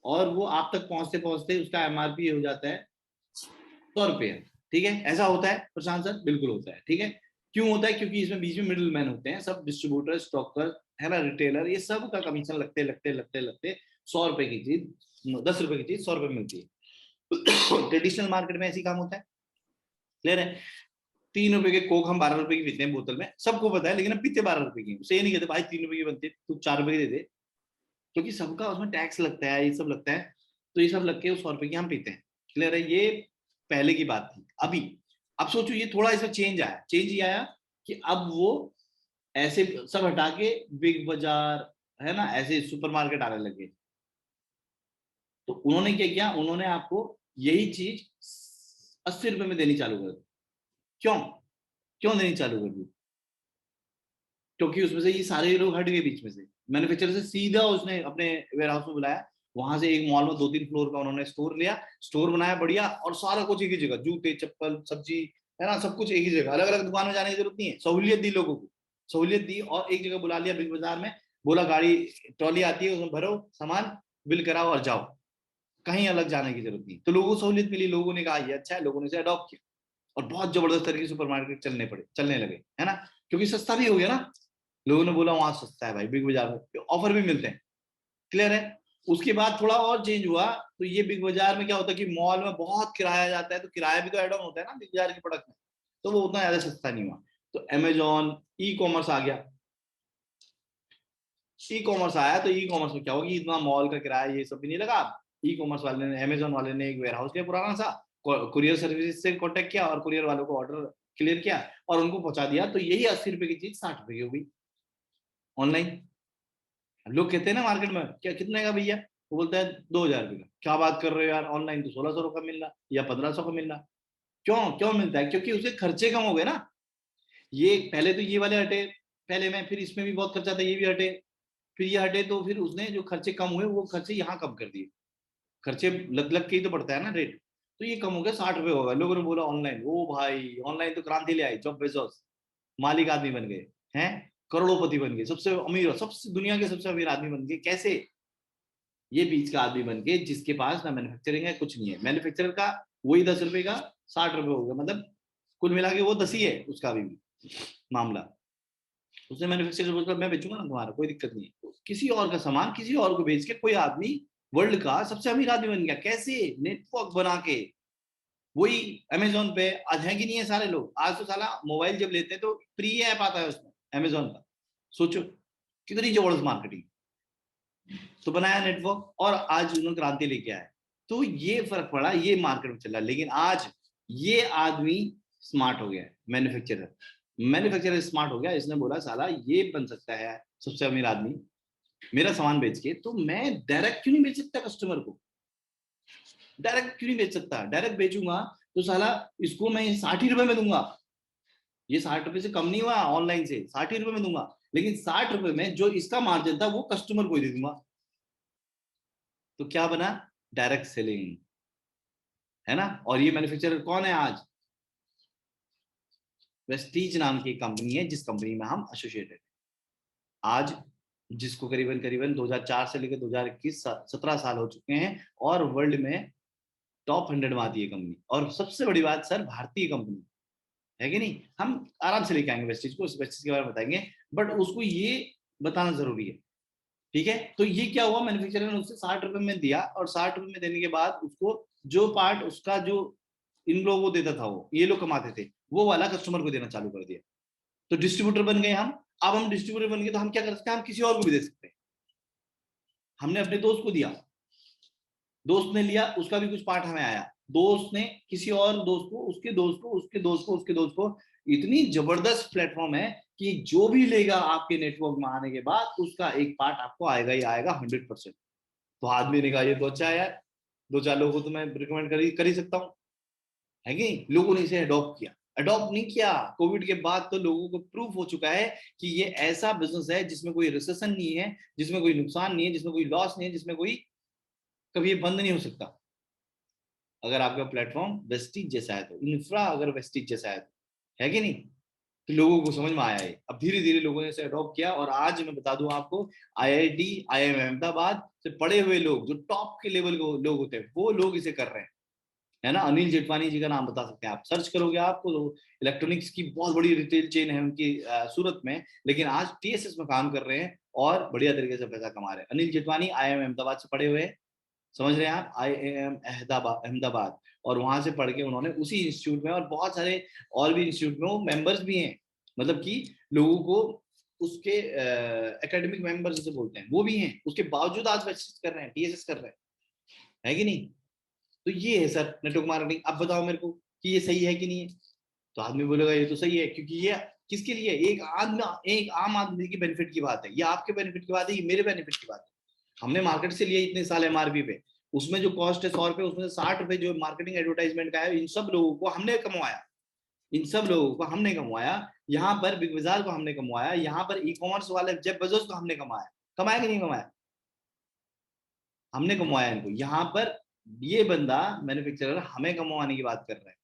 और वो आप तक पहुंचते पहुंचते उसका एमआरपी हो जाता है 100 रुपये। ठीक है, ऐसा होता है प्रशांत सर? बिल्कुल होता है। ठीक है, क्यों होता है? क्योंकि इसमें बीच में मिडिल मैन होते हैं, सब डिस्ट्रीब्यूटर, स्टॉकर, है ना, रिटेलर, ये सब का कमीशन लगते लगते लगते लगते 100 रुपए की चीज, 10 रुपए की चीज 100 रुपए मिलती है। ट्रेडिशनल मार्केट में ऐसी काम होता है, क्लियर है। 3 रुपए के कोक हम 12 रुपए की पीते हैं बोतल में, सबको पता है, लेकिन हम पीते 12 रुपए की। उसे ये नहीं कहते भाई 3 रुपए की बनती है, तू 4 रुपए की दे दे, क्योंकि सबका उसमें टैक्स लगता है, ये सब लगता है, तो ये सब लग के उस 100 रुपए की हम पीते हैं, क्लियर है। ये पहले की बात थी। अभी अब सोचो, ये थोड़ा इसमें चेंज आया, चेंज ये आया कि अब वो ऐसे सब हटा के बिग बाजार, है ना, ऐसे सुपरमार्केट आने लगे। तो उन्होंने क्या किया, उन्होंने आपको यही चीज 80 रुपए में देनी चालू कर दी। क्यों? क्यों देनी चालू कर दी? क्योंकि उसमें से ये सारे लोग हट गए बीच में से, मैन्युफैक्चरर से सीधा उसने अपने वेयर हाउस में बुलाया, वहां से एक मॉल में 2-3 फ्लोर का उन्होंने स्टोर लिया, स्टोर बनाया बढ़िया, और सारा कुछ एक ही जगह, जूते चप्पल सब्जी, है ना, सब कुछ एक ही जगह, अलग अलग दुकान में जाने की जरूरत नहीं है, सहूलियत दी लोगों को, सहूलियत दी, और एक जगह बुला लिया बिग बाजार में, बोला गाड़ी ट्रॉली आती है उसमें भरो सामान, बिल कराओ और जाओ, कहीं अलग जाने की जरूरत नहीं। तो लोगों को सहूलियत मिली, लोगों ने कहा ये अच्छा है, लोगों ने इसे अडॉप्ट किया, और बहुत जबरदस्त तरीके से सुपरमार्केट चलने लगे, है ना, क्योंकि सस्ता भी हो गया ना। लोगों ने बोला वहां सस्ता है भाई, बिग बाजार में ऑफर भी मिलते हैं, क्लियर है। उसके बाद थोड़ा और चेंज हुआ, तो ये बिग बाजार में क्या होता है कि मॉल में बहुत किराया जाता है, तो किराया भी तो एड ऑन होता है ना बिग बाजार के प्रोडक्ट में, तो वो उतना ज्यादा सस्ता नहीं हुआ। तो अमेजोन, ई कॉमर्स आ गया, ई कॉमर्स आया, तो ई कॉमर्स में क्या होगी, इतना मॉल का किराया ये सब भी नहीं लगा। ई कॉमर्स वाले ने, अमेजोन वाले ने एक वेयर हाउस लिया पुराना सा, कुरियर सर्विस से कॉन्टेक्ट किया, और कुरियर वालों को ऑर्डर क्लियर किया और उनको पहुंचा दिया, तो यही 80 रुपए की चीज 60 रुपए की हो गई ऑनलाइन। लोग कहते हैं ना मार्केट में, क्या कितने का भैया? वो बोलता है 2,000 रुपये का। क्या बात कर रहे हो यार, ऑनलाइन तो 1600 का मिल रहा या 1500 का मिल रहा। क्यों क्यों मिलता है? क्योंकि उसे खर्चे कम हो गए ना। ये पहले तो ये वाले हटे, पहले में, फिर इसमें भी बहुत खर्चा था, ये भी हटे, फिर ये हटे, तो फिर उसने जो खर्चे कम हुए वो खर्चे यहाँ कम कर दिए। खर्चे लग लग के ही तो पड़ता है ना रेट, तो ये कम हो गया, 60 रुपए होगा। लोगों ने बोला ऑनलाइन, ओ भाई ऑनलाइन तो क्रांति ले आई, जॉब बेजोस मालिक आदमी बन गए हैं, करोड़ों बन गए, सबसे अमीर, सबसे दुनिया के सबसे अमीर आदमी बन गए। कैसे? ये बीच का आदमी बन के, जिसके पास ना मैन्युफैक्चरिंग है कुछ नहीं है, मैन्युफैक्चरर का वही 10 रुपए का 60 रुपए हो गया, मतलब कुल मिला के वो 10 ही है उसका अभी भी मामला। उसने मैन्युफैक्चरर बोलकर मैं बेचूंगा ना तुम्हारा, कोई दिक्कत नहीं है, तो किसी और का सामान किसी और को बेच के कोई आदमी वर्ल्ड का सबसे अमीर आदमी बन गया। कैसे? नेटवर्क बना के। वही अमेजोन पे आज है कि नहीं है सारे लोग, आज तो साला मोबाइल जब लेते हैं तो फ्री ऐप आता है उसमें अमेजोन का। सोचो कितनी जबरदस्त मार्केटिंग। तो बनाया नेटवर्क, और आज उन्होंने क्रांति लेके आया। तो ये फर्क पड़ा, ये मार्केट में चला। लेकिन आज ये आदमी स्मार्ट हो गया, मैन्युफैक्चरर स्मार्ट हो गया। इसने बोला साला ये बन सकता है सबसे अमीर आदमी मेरा सामान बेच के, तो मैं डायरेक्ट क्यों नहीं बेच सकता कस्टमर को? डायरेक्ट क्यों नहीं बेच सकता? डायरेक्ट बेचूंगा तो साला इसको मैं 60 रुपए में दूंगा। ये 60 रुपए से कम नहीं हुआ, ऑनलाइन से 60 रुपए में दूंगा, लेकिन 60 रुपए में जो इसका मार्जिन था वो कस्टमर को ही दे दूंगा। तो क्या बना? डायरेक्ट सेलिंग, है ना। और ये मैन्युफैक्चरर कौन है आज? वेस्टीज नाम की कंपनी है, जिस कंपनी में हम एसोसिएटेड आज, जिसको करीबन करीबन 2004 से लेकर 2021 17 साल हो चुके हैं, और वर्ल्ड में टॉप 100 में आती है कंपनी। और सबसे बड़ी बात सर, भारतीय कंपनी है कि नहीं। हम आराम से लेके आएंगे वेस्टीज को, उस वेस्टीज के बारे में बताएंगे, बट उसको ये बताना जरूरी है, ठीक है। तो ये क्या हुआ, मैन्युफैक्चरर ने उससे 60 रुपए में दिया, और 60 रुपए में देने के बाद उसको जो पार्ट उसका जो इन लोगों को देता था, वो ये लोग कमाते थे, वो वाला कस्टमर को देना चालू कर दिया। तो डिस्ट्रीब्यूटर बन गए हम। अब हम डिस्ट्रीब्यूटर बन गए तो हम क्या कर सकते हैं, हम किसी और को भी दे सकते हैं। हमने अपने दोस्त को दिया, दोस्त ने लिया, उसका भी कुछ पार्ट हमें आया, दोस्त ने किसी और दोस्त को, उसके दोस्त को, उसके दोस्त को, उसके दोस्त को। इतनी जबरदस्त प्लेटफॉर्म है कि जो भी लेगा आपके नेटवर्क में आने के बाद, उसका एक पार्ट आपको आएगा ही आएगा 100%। तो आदमी ने कहा ये तो अच्छा है यार, 2-4 लोगों को तो मैं रिकमेंड कर ही सकता हूँ, है कि। लोगों ने इसे अडॉप्ट किया। अडॉप्ट नहीं किया, कोविड के बाद तो लोगों को प्रूफ हो चुका है कि ये ऐसा बिजनेस है जिसमें कोई रिसेशन नहीं है, जिसमें कोई नुकसान नहीं है, जिसमें कोई लॉस नहीं है, जिसमें कोई कभी ये बंद नहीं हो सकता। अगर आपका प्लेटफॉर्म वेस्टीज जैसा है, तो इंफ्रा अगर वेस्टीज जैसा है कि नहीं, तो लोगों को समझ में आया है। अब धीरे धीरे लोगों ने इसे अडॉप्ट किया, और आज मैं बता दूं आपको, आईआईटी आईआईएम अहमदाबाद से पढ़े हुए लोग, जो टॉप के लेवल के लोग होते हैं, वो लोग इसे कर रहे हैं, है ना। अनिल जेठवानी जी का नाम बता सकते हैं आप, सर्च करोगे आपको तो इलेक्ट्रॉनिक्स की बहुत बड़ी रिटेल चेन है उनकी सूरत में, लेकिन आज टीएसएस में काम कर रहे हैं और बढ़िया तरीके से पैसा कमा रहे हैं। अनिल जेठवानी आईआईएम अहमदाबाद से पढ़े हुए हैं, समझ रहे हैं आप, आईआईएम अहमदाबाद। और वहां से पढ़ के उन्होंने उसी इंस्टीट्यूट में, और बहुत सारे और भी इंस्टीट्यूट में वो मेंबर्स भी हैं, मतलब कि लोगों को उसके एकेडमिक मेंबर्स जिसे बोलते हैं वो भी हैं, उसके बावजूद आज कर रहे हैं, टीएसएस कर रहे हैं, है कि नहीं। तो ये है सर नेटवर्क मार्केटिंग। अब बताओ मेरे को कि ये सही है कि नहीं है। तो आदमी बोलेगा ये तो सही है, क्योंकि ये किसके लिए, एक आम आदमी की बेनिफिट की बात है, ये आपके बेनिफिट की बात है, ये मेरे बेनिफिट की बात है। हमने मार्केट से लिया इतने साल एमआरपी पे, उसमें जो कॉस्ट है 100 रुपए, उसमें से 60 रुपए जो मार्केटिंग एडवर्टाइजमेंट का है, इन सब लोगों को हमने कमवाया, इन सब लोगों को हमने कमवाया। यहाँ पर बिग बाजार को हमने कमवाया, यहाँ पर ई कॉमर्स वाले जेफ बेजोस को हमने कमाया। कमाया कि नहीं कमाया? हमने कमवाया इनको। यहाँ पर ये बंदा मैन्युफैक्चरर हमें कमवाने की बात कर रहा है,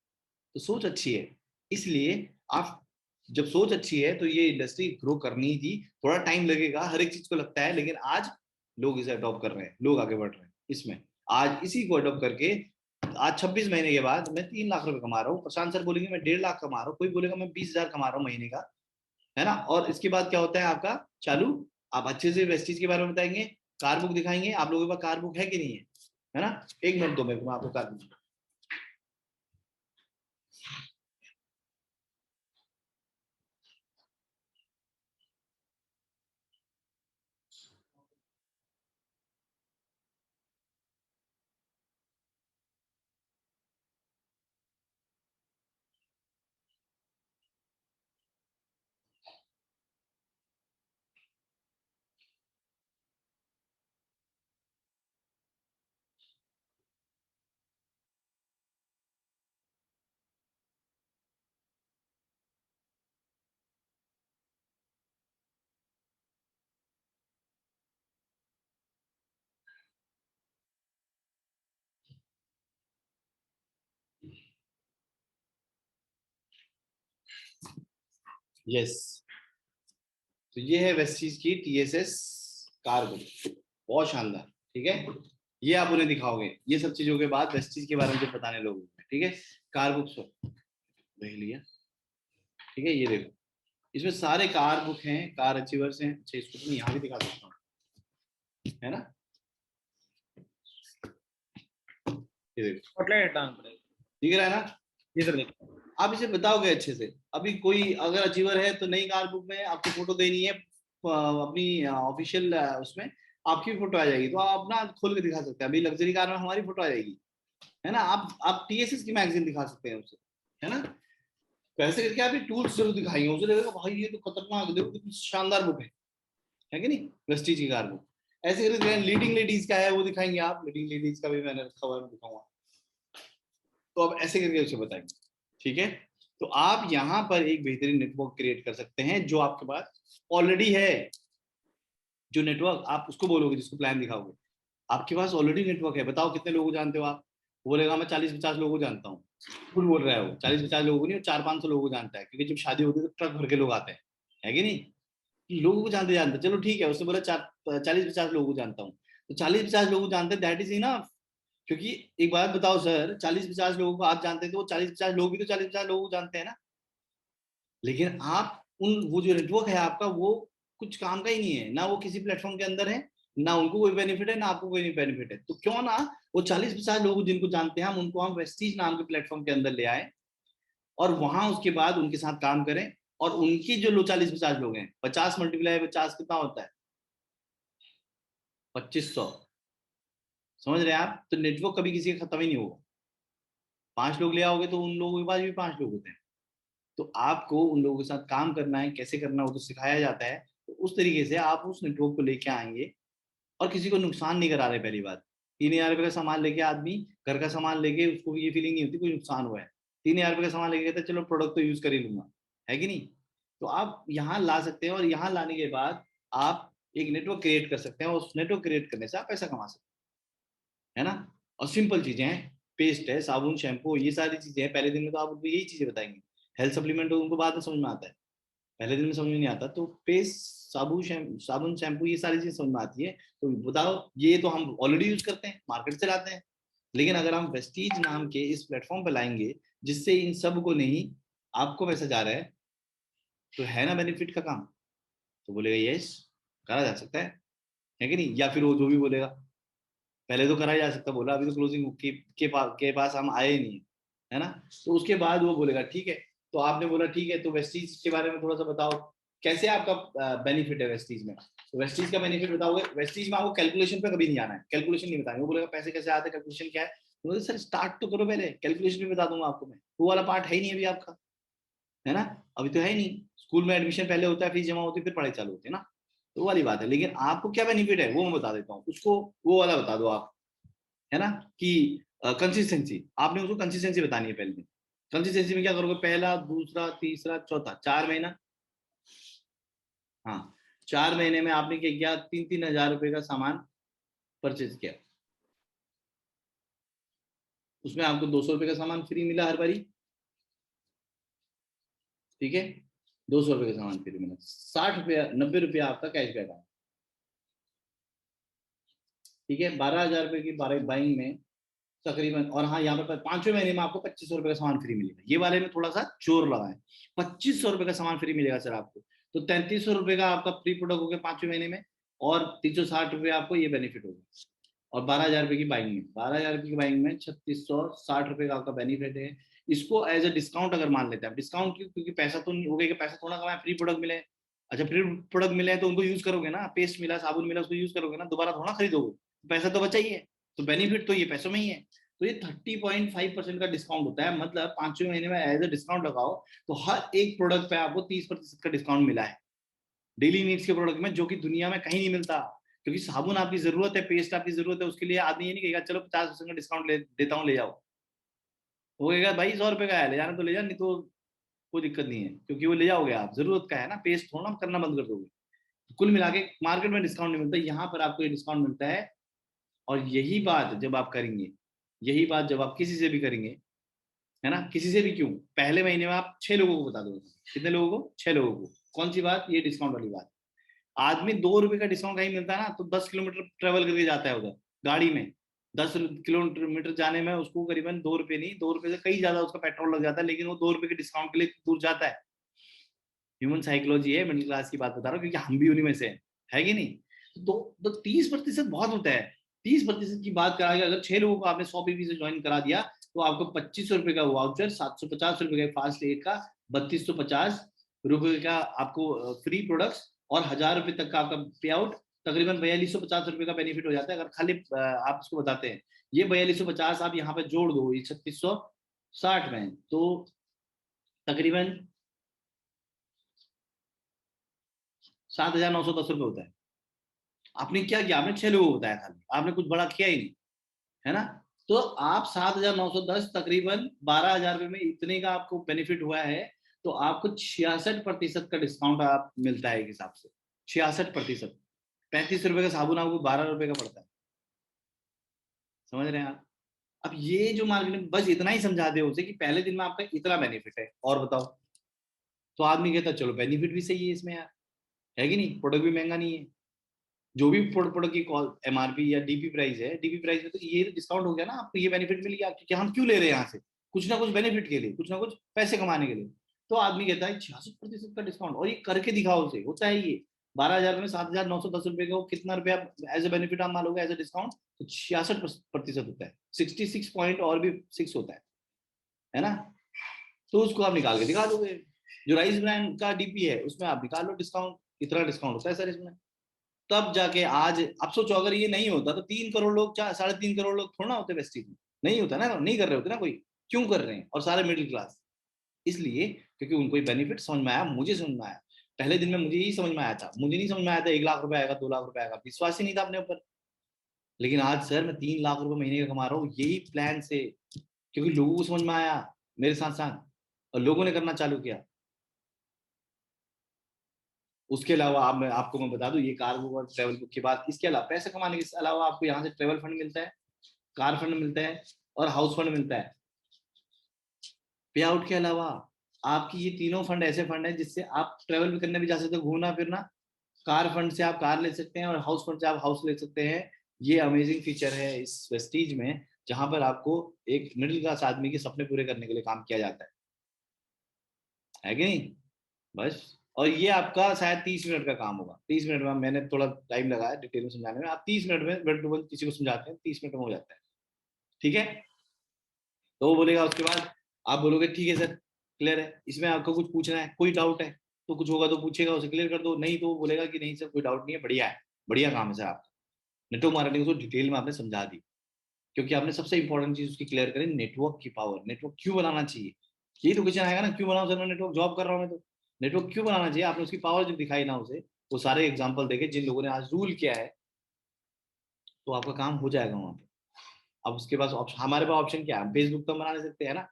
तो सोच अच्छी है। इसलिए आप जब सोच अच्छी है तो ये इंडस्ट्री ग्रो करनी ही थी। थोड़ा टाइम लगेगा, हर एक चीज को लगता है, लेकिन आज लोग इसे अडॉप्ट कर रहे हैं, लोग आगे बढ़ रहे हैं इसमें। आज इसी को अडॉप्ट करके आज 26 महीने के बाद मैं 3 लाख रुपए कमा रहा हूँ। प्रशांत सर बोलेंगे मैं 1.5 लाख कमा रहा हूँ, कोई बोलेगा मैं 20,000 कमा रहा हूँ महीने का, है ना। और इसके बाद क्या होता है आपका चालू, आप अच्छे से वेस्टीज के बारे में बताएंगे, कार बुक दिखाएंगे। आप लोगों के पास कार बुक है कि नहीं है ना। 1 मिनट दो मेरे को, मैं आपको कार बुक। यस, तो ये है वेस्टीज की टीएसएस कार बुक, बहुत शानदार, ठीक है। ये आप उन्हें दिखाओगे, ये सब चीजों के बाद वेस्टीज के बारे में जो बताने लोगों को, ठीक है। कार बुक देख लिया, ठीक है। ये देखो, इसमें सारे कार बुक हैं, कार अचीवर्स हैं। अच्छा, इसको तो मैं यहाँ भी दिखा सकता हूँ, है ना। ये देखो, स्पॉटलाइट हटाना पड़ेगा। दिख रहा है ना। ये सर देखो, आप इसे बताओगे अच्छे से। अभी कोई अगर अचीवर है तो नई कार बुक में आपको फोटो देनी है अपनी ऑफिशियल उसमें, आपकी फोटो आ जाएगी, तो आप अपना खोल के दिखा सकते हैं। अभी लग्जरी कार में हमारी फोटो आ जाएगी, है ना। आप TSS की मैगजीन दिखा सकते हैं उसे, है ना। तो ऐसे करके आप ये टूल्स जरूर दिखाएंगे, उसे लगेगा भाई ये तो खतरनाक, देखो कितनी शानदार बुक है कि नहीं, वेस्टीज की कार बुक। ऐसे करके लीडिंग लेडीज का है वो दिखाएंगे आप, लीडिंग लेडीज का भी मैंने रखा हुआ है, दिखाऊंगा। तो अब ऐसे करके उसे बताएंगे, ठीक है। तो आप यहाँ पर एक बेहतरीन नेटवर्क क्रिएट कर सकते हैं जो आपके पास ऑलरेडी है। जो नेटवर्क आप उसको बोलोगे, जिसको प्लान दिखाओगे, आपके पास ऑलरेडी नेटवर्क है, बताओ कितने लोगों को जानते हो आप। वो बोलेगा मैं 40-50 लोगों को जानता हूँ। खुद बोल रहा है वो 40-50 लोगों को नहीं, 400-500 लोगों को जानता है, क्योंकि जब शादी होती है तो ट्रक भर के लोग आते हैं, है कि नहीं। लोगों को जानते जानते, चलो ठीक है, उसने बोला 40-50 लोगों को जानता हूँ, तो 40-50 लोगों को जानते हैं, दैट इज इनफ। क्योंकि एक बात बताओ सर, 40-50 लोगों को आप जानते हैं, तो वो 40-50 लोग भी तो 40-50 लोगों को जानते हैं ना। लेकिन आप उन, वो जो नेटवर्क है आपका, वो कुछ काम का ही नहीं है ना, वो किसी प्लेटफॉर्म के अंदर है, ना उनको कोई बेनिफिट है, ना आपको कोई बेनिफिट है। तो क्यों ना वो 40-50 लोग जिनको जानते हैं, हम उनको हम वेस्टीज नाम के प्लेटफॉर्म के अंदर ले आए, और वहां उसके बाद उनके साथ काम करें। और उनकी जो 40-50 लोग हैं, 50 मल्टीप्लाई 50 कितना होता है, 2500। समझ रहे हैं आप। तो नेटवर्क कभी किसी का खत्म ही नहीं होगा। 5 लोग ले आओगे तो उन लोगों के पास भी 5 लोग होते हैं। तो आपको उन लोगों के साथ काम करना है, कैसे करना है वो तो सिखाया जाता है। तो उस तरीके से आप उस नेटवर्क को लेके आएंगे, और किसी को नुकसान नहीं करा रहे। पहली बात, 3,000 रुपये का सामान लेके आदमी, घर का सामान लेके, उसको ये फीलिंग नहीं होती कोई नुकसान हुआ है। 3,000 रुपये का सामान लेके कहता है चलो प्रोडक्ट तो यूज कर ही लूंगा, है कि नहीं। तो आप यहाँ ला सकते हैं, और यहाँ लाने के बाद आप एक नेटवर्क क्रिएट कर सकते हैं, और उस नेटवर्क क्रिएट करने से आप पैसा कमा सकते हैं, है ना। और सिंपल चीजें हैं, पेस्ट है, साबुन, शैम्पू, ये सारी चीजें हैं। पहले दिन में तो आप उनको यही चीजें बताएंगे। हेल्थ सप्लीमेंट तो उनको बाद में समझ में आता है, पहले दिन में समझ में नहीं आता। तो पेस्ट, साबुन, शैम्पू, ये सारी चीजें समझ में आती है। तो बताओ, ये तो हम ऑलरेडी यूज करते हैं, मार्केट से लाते हैं। लेकिन अगर हम वेस्टीज नाम के इस प्लेटफॉर्म पर लाएंगे, जिससे इन सब को नहीं, आपको पैसा जा रहा है, तो है ना बेनिफिट का काम। तो बोलेगा यस, करा जा सकता है कि नहीं। या फिर वो जो भी बोलेगा, पहले तो करा ही जा सकता, बोला अभी तो क्लोजिंग के पास हम आए ही नहीं, है ना। तो उसके बाद वो बोलेगा ठीक है। तो आपने बोला ठीक है, तो वेस्टीज के बारे में थोड़ा सा बताओ, कैसे आपका बेनिफिट है वेस्टीज में। तो वेस्टीज का बेनिफिट बताओगे, वेस्टीज में आपको कैलकुलेशन पे कभी नहीं आना है, कैलकुलेशन नहीं बताएंगे। वो बोलेगा पैसे कैसे आते हैं, कैलकुलेशन क्या है। तो बोले सर स्टार्ट तो करो पहले, कैलकुलेशन भी बता दूंगा आपको मैं। वो वाला पार्ट है ही नहीं अभी आपका, है ना। अभी तो है ही नहीं। स्कूल में एडमिशन पहले होता है, फीस जमा होती है, फिर पढ़ाई चालू होती है ना। तो वो वाली बात है। लेकिन आपको क्या बेनिफिट है वो मैं बता देता हूँ, उसको वो वाला बता दो आप, है ना। कि कंसिस्टेंसी, आपने उसको कंसिस्टेंसी बतानी है पहले दिन। कंसिस्टेंसी में क्या करोगे, पहला, दूसरा, तीसरा, चौथा, 4 महीना। हाँ, 4 महीने में आपने क्या किया, 3-3 हज़ार रुपए का सामान परचेज किया। उसमें आपको 200 रुपए का सामान फ्री मिला हर बारी, ठीक है। 200 रुपए का सामान फ्री मिला, 60 रुपया, 90 रुपया आपका कैशबैक आया, ठीक है। 12,000 रुपए की बाइंग में तकरीबन, और हाँ यहाँ पे 5वें महीने में आपको 2500 रुपए का सामान फ्री मिलेगा। ये वाले में थोड़ा सा जोर लगा है, 2500 रुपए का सामान फ्री मिलेगा सर आपको। तो 3300 रुपए का आपका फ्री प्रोडक्ट हो गया 5वें महीने में, और 360 रुपए आपको ये बेनिफिट होगा। और 12,000 रुपए की बाइंग में, 12,000 रुपए की बाइंग में 3660 रुपए का आपका बेनिफिट है। इसको एज अ डिस्काउंट अगर मान लेते हैं, डिस्काउंट क्यों, क्योंकि पैसा तो नहीं हो गया, पैसा थोड़ा कमाया, फ्री प्रोडक्ट मिले। अच्छा, फ्री प्रोडक्ट मिले हैं तो उनको यूज करोगे ना, पेस्ट मिला, साबुन मिला, उसको यूज करोगे ना, दोबारा थोड़ा खरीदोगे, पैसा तो बचा ही है। तो बेनिफिट तो ये पैसों में ही है। तो ये 30.5% का डिस्काउंट होता है, मतलब 5वें महीने में एज अ डिस्काउंट लगाओ, तो हर एक प्रोडक्ट पे आपको 30% का डिस्काउंट मिला है, डेली नीड्स के प्रोडक्ट में, जो कि दुनिया में कहीं नहीं मिलता। क्योंकि साबुन आपकी जरूरत है, पेस्ट आपकी जरूरत है, उसके लिए आदमी ये नहीं कहेगा चलो 50% का डिस्काउंट देता हूँ ले जाओ। वो कहेगा भाई 100 रुपए का है, ले जाना तो ले जा, नहीं तो कोई दिक्कत नहीं है, क्योंकि वो ले जाओगे आप, जरूरत का है ना, पेस्ट थोड़ा ना करना बंद कर दोगे। कुल मिला के मार्केट में डिस्काउंट नहीं मिलता, यहाँ पर आपको ये डिस्काउंट मिलता है। और यही बात जब आप करेंगे, यही बात जब आप किसी से भी करेंगे, है ना, किसी से भी क्यों, पहले महीने में आप 6 लोगों को बता दोगे। कितने लोगों को, 6 लोगों को। कौन सी बात, ये डिस्काउंट वाली बात। आदमी 2 रुपए का डिस्काउंट कहीं मिलता है ना, तो 10 किलोमीटर ट्रेवल करके जाता है उधर गाड़ी में। 10 किलोमीटर जाने में उसको करीबन 2 रुपए नहीं, 2 रुपए से कई ज्यादा उसका पेट्रोल लग जाता है, लेकिन वो 2 रुपए के डिस्काउंट के लिए दूर जाता है। ह्यूमन साइकोलॉजी है, मिडिल क्लास की बात बता रहा हूँ, क्योंकि हम भी उन्हीं में से है कि नहीं। तो 30% बहुत होता है। 30% की बात करा अगर 6 लोगों को आपने 100 पीवी से ज्वाइन करा दिया, तो आपको 2500 रुपए का वाउचर, 750 रुपए का फास्ट एड का, 3250 रुपए का आपको फ्री प्रोडक्ट्स, और 1000 रुपए तक का आपका पे आउट तकरीबन 4250 रुपए का बेनिफिट हो जाता है अगर खाली आप इसको बताते हैं। ये 4250 आप यहाँ पे जोड़ दो 3660 में, तो तकरीबन 7910 रुपये होता है। आपने क्या किया, आपने 6 लोगों को बताया खाली, आपने कुछ बड़ा किया ही नहीं, है ना। तो आप 7910 तकरीबन 12,000 रुपये में इतने का आपको बेनिफिट हुआ है। तो आपको 66% का डिस्काउंट आप मिलता है एक हिसाब से, 66%। 35 रुपए का साबुन आपको 12 रुपए का पड़ता है, समझ रहे हैं आप। अब ये जो मार्केटिंग, बस इतना ही समझा दे उसे कि पहले दिन में आपका इतना बेनिफिट है, और बताओ। तो आदमी कहता चलो बेनिफिट भी सही है इसमें यार, है कि नहीं, प्रोडक्ट भी महंगा नहीं है। जो भी प्रोडक्ट की कॉल एमआरपी या डीपी प्राइस है, डीपी प्राइस में तो ये डिस्काउंट हो गया ना, आपको ये बेनिफिट मिल गया, क्योंकि हम क्यों ले रहे हैं यहाँ से, कुछ ना कुछ बेनिफिट के लिए, कुछ ना कुछ पैसे कमाने के लिए। तो आदमी कहता है 66% का डिस्काउंट, और ये करके दिखाओ उसे, होता है ये 12,000 में 7,910 रुपए का कितना रुपया एज ए बेनिफिट आप मानोगे, एज ए डिस्काउंट, तो 66% होता है, 66 पॉइंट और भी 6 होता है ना। तो उसको आप निकाल के दिखा दोगे। जो राइस ब्रांड का डीपी है उसमें आप निकाल लो डिस्काउंट, इतना डिस्काउंट होता है सर इसमें। तब जाके आज आप सोचो, अगर ये नहीं होता तो 3 करोड़ लोग, 3.5 करोड़ लोग थोड़ा ना होते वेस्टीज में, नहीं होता ना, नहीं कर रहे होते ना कोई। क्यों कर रहे हैं, और सारे मिडिल क्लास, इसलिए क्योंकि उनको बेनिफिट समझ में आया, मुझे समझ में आया। पहले दिन में मुझे यही समझ में आया था, मुझे नहीं समझ में आया था 1 लाख रुपए आएगा, 2 लाख रुपए आएगा, विश्वास ही नहीं था अपने ऊपर। लेकिन आज सर मैं 3 लाख रुपए महीने का कमा रहा हूँ यही प्लान से, क्योंकि लोगों को समझ में आया मेरे साथ साथ, और लोगों ने करना चालू किया। उसके अलावा आपको मैं बता दूं, ये कार बुक और ट्रेवल बुक के बाद, इसके अलावा पैसे कमाने के अलावा आपको यहाँ से ट्रेवल फंड मिलता है, कार फंड मिलता है, और हाउस फंड मिलता है। पे आउट के अलावा आपकी ये तीनों फंड ऐसे फंड है जिससे आप ट्रेवल भी करने भी जा सकते हो, घूमना फिरना। कार फंड से आप कार ले सकते हैं, और हाउस फंड से आप हाउस ले सकते हैं। ये अमेजिंग फीचर है इस वेस्टीज में, जहां पर आपको एक मिडिल क्लास आदमी के सपने पूरे करने के लिए काम किया जाता है कि नहीं। बस। और ये आपका शायद 30 मिनट का काम होगा, 30 मिनट में, मैंने थोड़ा टाइम लगाया डिटेल में समझाने में, आप 30 मिनट में वन टू वन किसी को समझाते हैं, 30 मिनट में हो जाता है, ठीक है। तो वो बोलेगा, उसके बाद आप बोलोगे ठीक है सर क्लियर है, इसमें आपको कुछ पूछना है, कोई डाउट है तो कुछ होगा तो पूछेगा, उसे क्लियर कर दो, नहीं तो वो बोलेगा कि नहीं सर कोई डाउट नहीं है, बढ़िया है, बढ़िया काम है सर आपका। नेटवर्क मार्केटिंग को डिटेल में आपने समझा दी, क्योंकि आपने सबसे इंपॉर्टेंट चीज उसकी क्लियर करी, नेटवर्क की पावर, नेटवर्क क्यों बनाना चाहिए। यही तो क्वेश्चन आएगा ना, क्यों बनाऊं सर मैं नेटवर्क, जॉब कर रहा हूँ मैं तो, नेटवर्क क्यों बनाना चाहिए। आपने उसकी पावर जब दिखाई ना उसे, वो सारे एग्जाम्पल देखे जिन लोगों ने आज रूल किया है, तो आपका काम हो जाएगा वहां पे। अब उसके पास ऑप्शन, हमारे पास ऑप्शन क्या है, फेसबुक तो हम बना नहीं सकते है ना।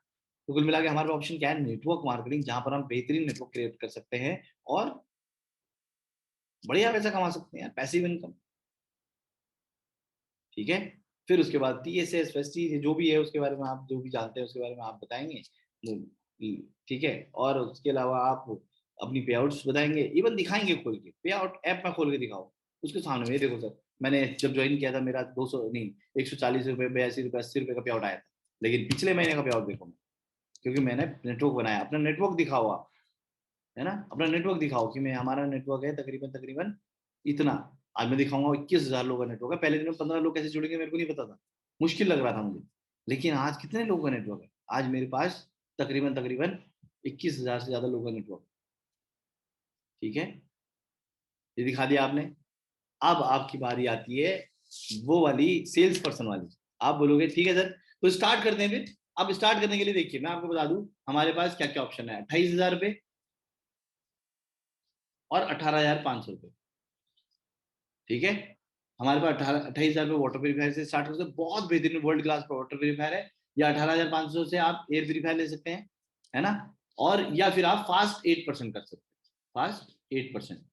तो कुल मिला के हमारे पास ऑप्शन क्या है, नेटवर्क मार्केटिंग, जहां पर हम बेहतरीन नेटवर्क क्रिएट कर सकते हैं, और बढ़िया पैसा कमा सकते हैं, पैसिव इनकम, ठीक है। फिर उसके बाद टीएसएस फेस्टी जो भी है उसके बारे में, आप जो भी जानते हैं उसके बारे में आप बताएंगे, ठीक है। और उसके अलावा आप अपनी पे आउट्स बताएंगे, इवन दिखाएंगे खोल के, पे आउट ऐप में खोल के दिखाओ उसके सामने में, देखो सर मैंने जब ज्वाइन किया था मेरा 200 नहीं, 140 रुपये, 82 रुपये, 80 रुपये का पे आउट आया था, लेकिन पिछले महीने का पे आउट देखो, क्योंकि मैंने नेटवर्क बनाया। अपना नेटवर्क दिखाओ आप, है ना, अपना नेटवर्क दिखाओ कि मैं, हमारा नेटवर्क है तकरीबन तकरीबन इतना। आज मैं दिखाऊंगा 21,000 लोगों का नेटवर्क है, पहले दिन में 15 लोग कैसे जुड़ेंगे मेरे को नहीं पता था, मुश्किल लग रहा था मुझे। लेकिन आज कितने लोगों का नेटवर्क है, आज मेरे पास तकरीबन तकरीबन 21,000 से ज्यादा लोगों का नेटवर्क, ठीक है। ये दिखा दिया आपने। अब आपकी बारी आती है वो वाली सेल्स पर्सन वाली। आप बोलोगे ठीक है सर, तो स्टार्ट करते हैं फिर। अब स्टार्ट करने के लिए देखिए मैं आपको बता दूं हमारे पास क्या क्या ऑप्शन है, 28,000 रुपये और 18,500 रुपये, ठीक है। हमारे पास 28,000 रुपये वाटर प्योरीफायर से स्टार्ट कर सकते हैं, बहुत बेहतरीन वर्ल्ड क्लास वाटर प्योरीफायर है। या 18,500 से आप एयर प्योरीफायर ले सकते हैं, है ना। और या फिर आप फास्ट 8% कर सकते हैं, फास्ट 8%,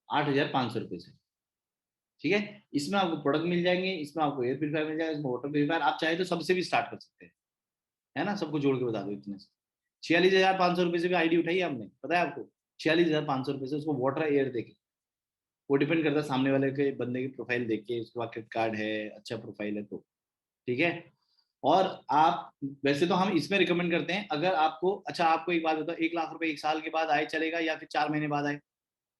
8,500 रुपये से, ठीक है। इसमें आपको प्रोडक्ट मिल जाएंगे, इसमें आपको एयर प्योरीफायर मिल जाएगा, इसमें वाटर प्योरीफायर, आप चाहे तो सबसे भी स्टार्ट कर सकते हैं, है ना। सबको जोड़ के बता दो इतने से 46,500 रुपये से भी आईडी उठाई आपने, पता है आपको, 46,500 रुपये से उसको वाटर एयर देके, वो डिपेंड करता है सामने वाले के बंदे की प्रोफाइल देख के, उसके पास क्रेडिट कार्ड है, अच्छा प्रोफाइल है तो, ठीक है। और आप, वैसे तो हम इसमें रिकमेंड करते हैं, अगर आपको, अच्छा आपको एक बात बताओ, 1 लाख रुपए 1 साल के बाद आए चलेगा या फिर 4 महीने बाद आए,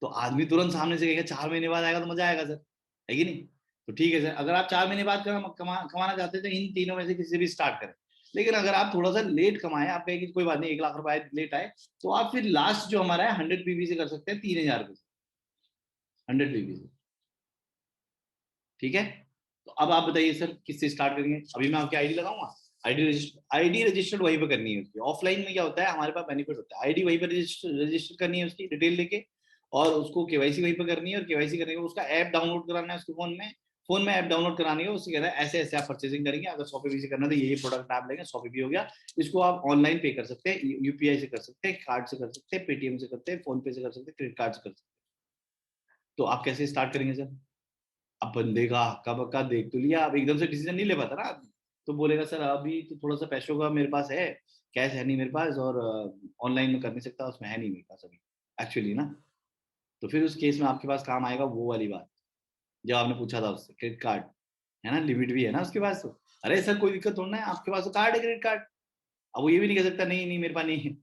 तो आदमी तुरंत सामने से कहेगा 4 महीने बाद आएगा तो मजा आएगा सर, है कि नहीं। तो ठीक है सर, अगर आप 4 महीने बाद कमाना चाहते हैं तो इन तीनों में से किसी से भी स्टार्ट करें। लेकिन अगर आप थोड़ा सा लेट कमाए, आप कहें कि कोई बात नहीं 1 लाख रुपए लेट आए, तो आप फिर लास्ट जो हमारा है 100 पीवी से कर सकते हैं, 3,000 रुपये, 100 पीवी से, ठीक है, तो अब आप बताइए सर किससे स्टार्ट करेंगे? अभी मैं आपकी आईडी लगाऊंगा, आईडी रजिस्टर्ड वहीं पे करनी है उसकी। ऑफलाइन में क्या होता है, हमारे पास बेनिफिट होता है, आईडी वहीं पे रजिस्टर करनी है उसकी डिटेल लेके, और उसको केवाईसी वहीं पे करनी है, और केवाईसी करने के बाद उसका ऐप डाउनलोड कराना है उसके फोन में ऐप डाउनलोड करानी है, उससे कहना है ऐसे ऐसे आप परचेसिंग करेंगे, अगर 100 पे करना तो ये प्रोडक्ट आप लेंगे, 100 पे हो गया। इसको आप ऑनलाइन पे कर सकते हैं, यूपीआई से कर सकते हैं, कार्ड से कर सकते हैं, पेटीएम से करते हैं, फोन पे से कर सकते हैं, क्रेडिट कार्ड से कर सकते हैं। तो आप कैसे स्टार्ट करेंगे सर? अब बंदे का हक्का बक्का देख तो लिया, अब एकदम से डिसीजन नहीं ले पाता ना आदमी, तो बोलेगा सर अभी तो थोड़ा सा पैसों का मेरे पास है, कैश है नहीं मेरे पास, और ऑनलाइन में कर नहीं सकता, उसमें है नहीं मेरे पास अभी एक्चुअली ना। तो फिर उस केस में आपके पास काम आएगा वो वाली बात, जब आपने पूछा था उससे क्रेडिट कार्ड, है ना, लिमिट भी है ना उसके पास, तो अरे सर कोई दिक्कत थोड़ा है, आपके पास तो कार्ड है क्रेडिट कार्ड। अब वो ये भी नहीं कह सकता नहीं नहीं मेरे पास नहीं है,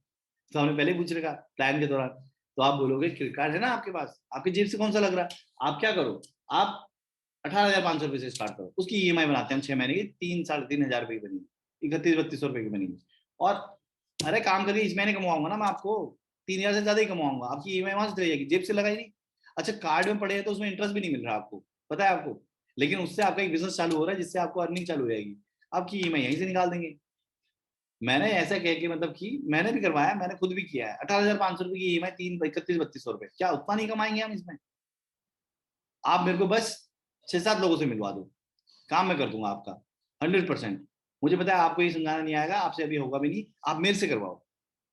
तो हमने पहले पूछ रखा प्लान के दौरान। तो आप बोलोगे क्रेडिट कार्ड है ना आपके पास, आपकी जेब से कौन सा लग रहा है, आप क्या करो, आप 18,500 रुपये से स्टार्ट करो, उसकी ईएमआई बनाते हैं हम 6 महीने की, 3-3.5 हजार रुपये की बनेगी, 31-32 रुपये की बनेगी। और अरे काम करके इस महीने कमाऊंगा ना मैं आपको 3,000 से ज्यादा ही कमाऊंगा, आपकी ईएमआई वहां से चली जाएगी, जेब से लगाई नहीं। अच्छा कार्ड में पड़े हैं तो उसमें इंटरेस्ट भी नहीं मिल रहा आपको, पता है आपको, लेकिन उससे आपका एक बिजनेस चालू हो रहा है जिससे आपको अर्निंग चालू हो जाएगी, आपकी ईएमआई यहीं से निकाल देंगे। मैंने ऐसा कह के मतलब कि मैंने भी करवाया, मैंने खुद भी किया है, 18,500 रुपये की ईएमआई, 31-32 रुपये, क्या उतना नहीं कमाएंगे हम इसमें? आप मेरे को बस 6-7 लोगों से मिलवा दो, काम मैं कर दूंगा आपका 100%। मुझे पता है आपको ये समझाना नहीं आएगा, आपसे अभी होगा भी नहीं, आप मेरे से करवाओ,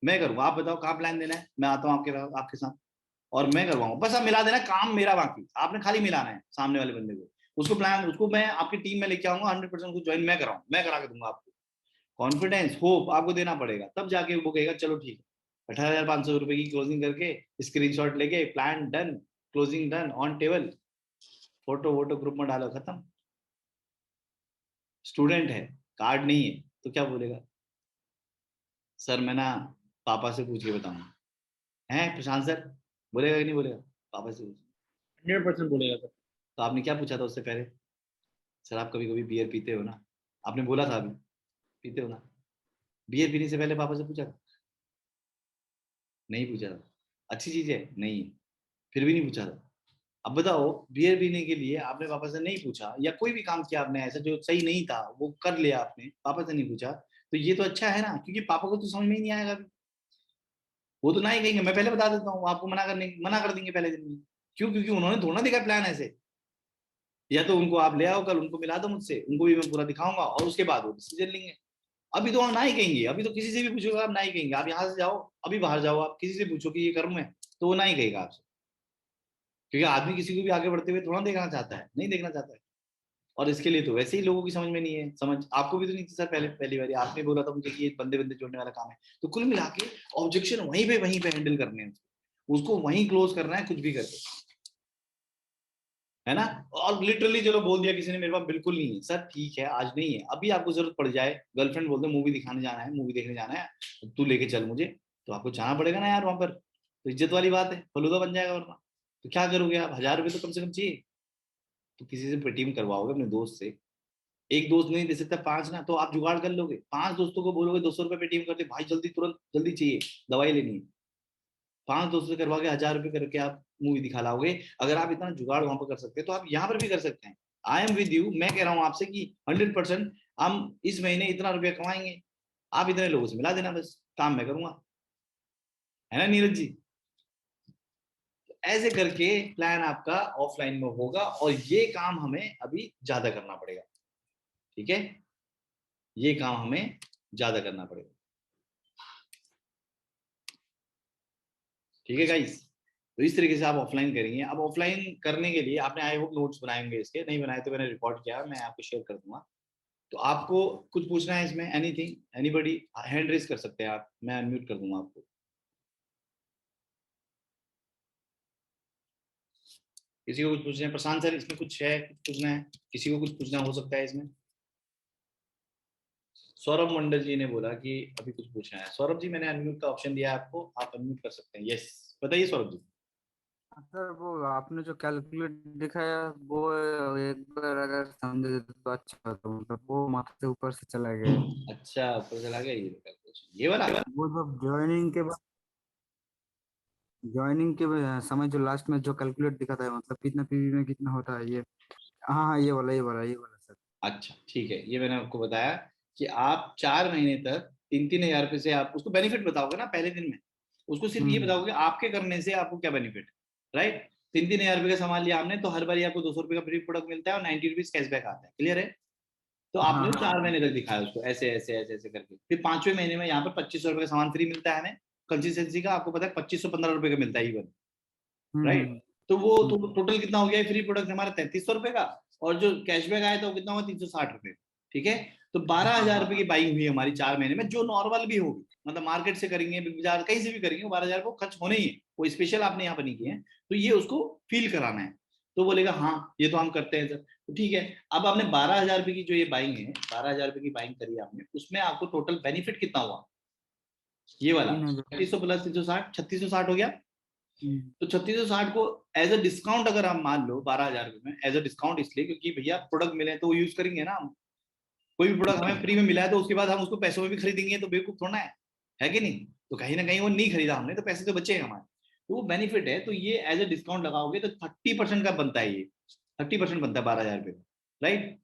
मैं करूंगा। आप बताओ कहाँ प्लान देना है, मैं आता हूँ आपके साथ और मैं करवाऊंगा, बस आप मिला देना, काम मेरा, बाकी आपने खाली मिलाना है सामने वाले बंदे को, उसको प्लान, उसको मैं आपकी टीम में लेके आऊंगा, 100% उसको ज्वाइन मैं कराऊँ, मैं करा के दूंगा आपको। कॉन्फिडेंस होप आपको देना पड़ेगा, तब जाके वो कहेगा चलो ठीक है। 18,500 रुपये की क्लोजिंग करके स्क्रीनशॉट लेके plan done, closing done on table, photo वोटो ग्रुप में डालो, खत्म। स्टूडेंट है, कार्ड नहीं है, तो क्या बोलेगा, सर मैं ना पापा से पूछ के बताऊंगा, है प्रशांत सर, बोलेगा कि नहीं बोलेगा? पापा से पूछ। 100% बोलेगा सर। तो आपने क्या पूछा था उससे पहले, सर आप कभी कभी बियर पीते हो ना, आपने बोला था अभी पीते हो ना, बियर पीने से पहले पापा से पूछा था? नहीं पूछा था। अच्छी चीज है नहीं, फिर भी नहीं पूछा था। अब बताओ, बियर पीने के लिए आपने पापा से नहीं पूछा, या कोई भी काम किया आपने ऐसा जो सही नहीं था वो कर लिया आपने, पापा से नहीं पूछा, तो ये तो अच्छा है ना, क्योंकि पापा को तो समझ में ही नहीं आएगा अभी। वो तो ना ही कहेंगे, मैं पहले बता देता हूँ आपको, मना कर देंगे पहले दिन में। क्यों? क्योंकि उन्होंने थोड़ा ना देखा प्लान ऐसे। या तो उनको आप ले आओ कल, उनको मिला दो मुझसे, उनको भी मैं पूरा दिखाऊंगा, और उसके बाद वो डिसीजन लेंगे। अभी तो आप ना ही कहेंगे, अभी तो किसी से भी पूछोगे आप ना ही कहेंगे, आप यहाँ से जाओ, अभी बाहर जाओ, आप किसी से पूछो कि ये करूँ मैं, तो वो ना ही कहेगा आपसे, क्योंकि आदमी किसी को भी आगे बढ़ते हुए थोड़ा देखना चाहता है, नहीं देखना चाहता है। और इसके लिए तो वैसे ही लोगों की समझ में नहीं है, समझ आपको भी तो नहीं थी सर, पहले पहली बार आपने बोला था मुझे कि ये बंदे बंदे जोड़ने वाला काम है, तो कुल मिला के ऑब्जेक्शन वहीं पे हैंडल करने हैं, उसको वहीं क्लोज करना है कुछ भी करके, है ना। और लिटरली चलो बोल दिया किसी ने मेरे पास बिल्कुल नहीं है, सर ठीक है आज नहीं है, अभी आपको जरूरत पड़ जाए, गर्लफ्रेंड बोलते मूवी दिखाने जाना है, मूवी देखने जाना है, तू लेके चल मुझे, तो आपको जाना पड़ेगा ना यार वहां पर, तो इज्जत वाली बात है, फलूदा बन जाएगा वरना। तो क्या करोगे आप, 1,000 रुपये तो कम से कम चाहिए, तो किसी से पेटीएम करवाओगे अपने दोस्त से, एक दोस्त नहीं दे सकता, 5 ना, तो आप जुगाड़ कर लोगे, 5 दोस्तों को बोलोगे 200 रुपये पेटीएम कर दे भाई, जल्दी तुरंत जल्दी चाहिए, दवाई लेनी है, 5 दोस्तों से करवा के 1,000 रुपये करके आप मूवी दिखा लाओगे। अगर आप इतना जुगाड़ वहां पर कर सकते हैं तो आप यहाँ पर भी कर सकते हैं। आई एम विद यू, मैं कह रहा हूँ आपसे कि 100% हम इस महीने इतना रुपया कमाएंगे, आप इतने लोगों से मिला देना, बस काम मैं करूंगा, है ना नीरज जी। ऐसे करके प्लान आपका ऑफलाइन में होगा, और ये काम हमें अभी ज्यादा करना पड़ेगा, ठीक है, ये काम हमें ज्यादा करना पड़ेगा, ठीक है गाइस। तो इस तरीके से आप ऑफलाइन करेंगे। अब ऑफलाइन करने के लिए आपने आई होप नोट्स बनाए होंगे इसके, नहीं बनाए तो मैंने रिकॉर्ड किया, मैं आपको शेयर कर दूंगा। तो आपको कुछ पूछना है इसमें, एनीथिंग, एनीबॉडी, हैंड रेज कर सकते हैं आप, मैं अनम्यूट कर दूंगा आपको। किसी को कुछ पूछना है? प्रशांत सर इसमें कुछ है, कुछ पूछना है? किसी को कुछ पूछना हो सकता है इसमें? सौरभ मंडल जी ने बोला कि अभी कुछ पूछना है। सौरभ जी मैंने अनम्यूट का ऑप्शन दिया है आपको, आप अनम्यूट कर सकते हैं। यस, बताइए सौरभ जी। सर वो आपने जो कैलकुलेट दिखाया वो एक बार अगर समझे तो अच्छा तो मतलब वो माथा से ऊपर से चला गया। अच्छा ऊपर चला गया ये वाला। वो जब ज्वाइनिंग के समय जो लास्ट में जो कैलकुलेट दिखा था मतलब कितना पीवी में कितना होता है ये हाँ हाँ, ये वाला सर। अच्छा ठीक है, ये मैंने आपको बताया कि आप 4 महीने तक 3-3 हजार रुपये से आप उसको बेनिफिट बताओगे ना पहले दिन में, उसको सिर्फ ये बताओगे आपके करने से आपको क्या बेनिफिट है, राइट। 3-3 हजार रुपये का सामान लिया आपने तो हर बार आपको 200 रुपये का फ्री प्रोडक्ट मिलता है और 90 रुपीज कैशबैक आता है, क्लियर है। तो आपने हाँ 4 महीने तक दिखाया उसको ऐसे ऐसे ऐसे ऐसे करके, फिर 5वें महीने में यहाँ पर 2500 रुपये का सामान फ्री मिलता है हमें कंसिस्टेंसी का, आपको पता है 2515 रुपये का मिलता है इवन, राइट। तो वो तो टोटल कितना हो गया फ्री प्रोडक्ट हमारा 3300 रुपये का, और जो कैशबैक आया था वो कितना हुआ 360 रुपये, ठीक है। तो 12 हजार रुपये की बाइंग हुई हमारी 4 महीने में, जो नॉर्मल भी होगी, मतलब मार्केट से करेंगे बिग बाजार कहीं से भी करेंगे, 12 हजार को खर्च होने ही है, वो स्पेशल आपने यहाँ पर नहीं किए हैं, तो ये उसको फील कराना है। तो बोलेगा हाँ ये तो हम करते हैं सर, तो ठीक है। अब आपने 12 हजार रुपये की जो ये बाइंग है, 12 हजार रुपये की बाइंग करी आपने, उसमें आपको टोटल बेनिफिट कितना हुआ, ये वाला 3000। 3600 प्लस 360, 3660 हो गया। तो 3660 को एज अ डिस्काउंट अगर आप मान लो 12 हजार रुपये में, एज अ डिस्काउंट इसलिए क्योंकि भैया प्रोडक्ट मिले तो वो यूज करेंगे ना हम, कोई भी प्रोडक्ट हमें फ्री में मिला है तो उसके बाद हम उसको पैसों में भी खरीदेंगे तो बेवकूफ थोड़ा है कि नहीं। तो कहीं ना कहीं वो नहीं खरीदा हमने तो पैसे तो बचे हमारे, तो वो बेनिफिट है, तो ये एज अ डिस्काउंट लगाओगे तो 30% का बनता है, ये 30% बनता है 12 हजार रुपये का, राइट।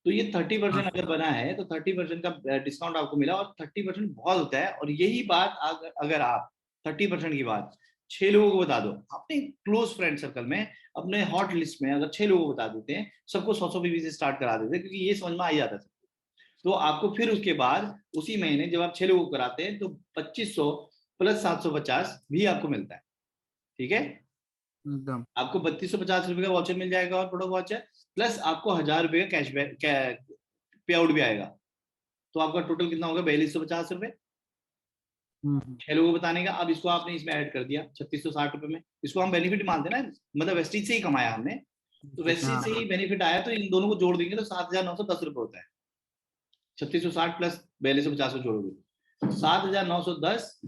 तो ये 30% अगर बना है तो 30% का डिस्काउंट आपको मिला, और 30% बहुत होता है। और यही बात अगर आप 30% की बात 6 लोगों को बता दो अपने क्लोज फ्रेंड सर्कल में, अपने हॉट लिस्ट में, अगर 6 लोगों को बता देते हैं, सबको 100-100 पीवी से स्टार्ट करा देते हैं, क्योंकि ये समझ में आ जाता है। तो आपको फिर उसके बाद उसी महीने जब आप 6 लोगों को कराते हैं तो 2500 प्लस 750 भी आपको मिलता है, ठीक है। एकदम। आपको 3250 रुपये का वाउचर मिल जाएगा और प्रोडक्ट वाउचर, प्लस आपको 1000 रुपये का कैशबैक पे आउट भी आएगा। तो आपका टोटल कितना होगा 4250 रुपये, 6 लोगों को बताने का। अब इसको आपने इसमें ऐड कर दिया 3660 रुपये में, इसको हम बेनिफिट मानते हैं ना, मतलब वेस्टिज से ही कमाया हमने, तो वेस्टिज से ही बेनिफिट आया, तो इन दोनों को जोड़ देंगे तो 7910 रुपये होता है। 3660 प्लस 4250 को जोड़ोगे 7910,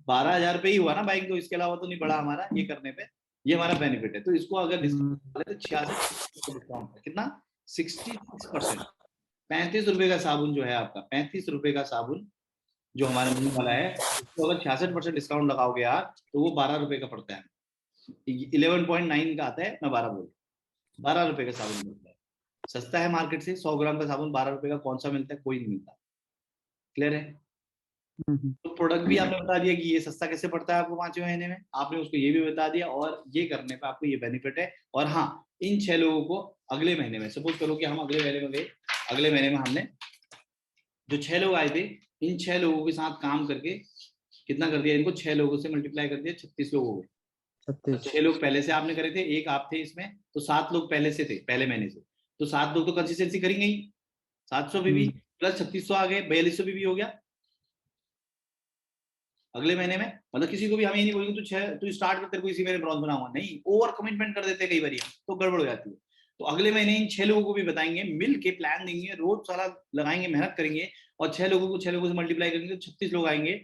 12 हजार रुपये ही हुआ ना बाइक, तो इसके अलावा तो नहीं बढ़ा हमारा ये करने पे, ये हमारा बेनिफिट है। तो इसको अगर डिस्काउंट तो 66 डिस्काउंट है कितना 66%। 35 रुपये का साबुन जो है आपका, 35 रुपये का साबुन जो हमारे मुंह वाला है, उसको अगर 66% डिस्काउंट लगाओगे आप तो वो 12 रुपये का पड़ता है। 11.9 का आता है, मैं 12 बोल, 12 रुपये का साबुन मिलता है, सस्ता है मार्केट से। 100 ग्राम का साबुन 12 रुपये का कौन सा मिलता है, कोई नहीं मिलता, क्लियर है। तो प्रोडक्ट भी आपने बता दिया कि ये सस्ता कैसे पड़ता है आपको 5वें महीने में, आपने उसको ये भी बता दिया, और ये करने पे आपको ये बेनिफिट है। और हाँ, इन 6 लोगों को अगले महीने में, सपोज करो कि हम अगले महीने में गए, अगले महीने में हमने जो 6 लोग आए थे, इन 6 लोगों के साथ काम करके कितना कर दिया, इनको 6 लोगों से मल्टीप्लाई कर दिया 36 लोगों को। तो 6 लोग पहले से आपने करे थे, एक आप थे इसमें, तो 7 लोग पहले से थे पहले महीने से, तो 7 लोग तो कंसिस्टेंसी करेंगे ही, 700 बीबी प्लस 3600 आ गए, 4200 बीबी हो गया अगले महीने में। मतलब किसी को भी हम ये नहीं बोलेंगे तू स्टार्ट कर, तेरे को इसी महीने ब्रॉन्ज बनाऊंगा, नहीं, ओवर कमिटमेंट कर देते हैं कई बार, तो गड़बड़ हो जाती है। तो अगले महीने इन 6 लोगों को भी बताएंगे, मिल के प्लान देंगे, रोज सारा लगाएंगे, मेहनत करेंगे, और 6 लोगों से मल्टीप्लाई करेंगे तो 36 लोग आएंगे।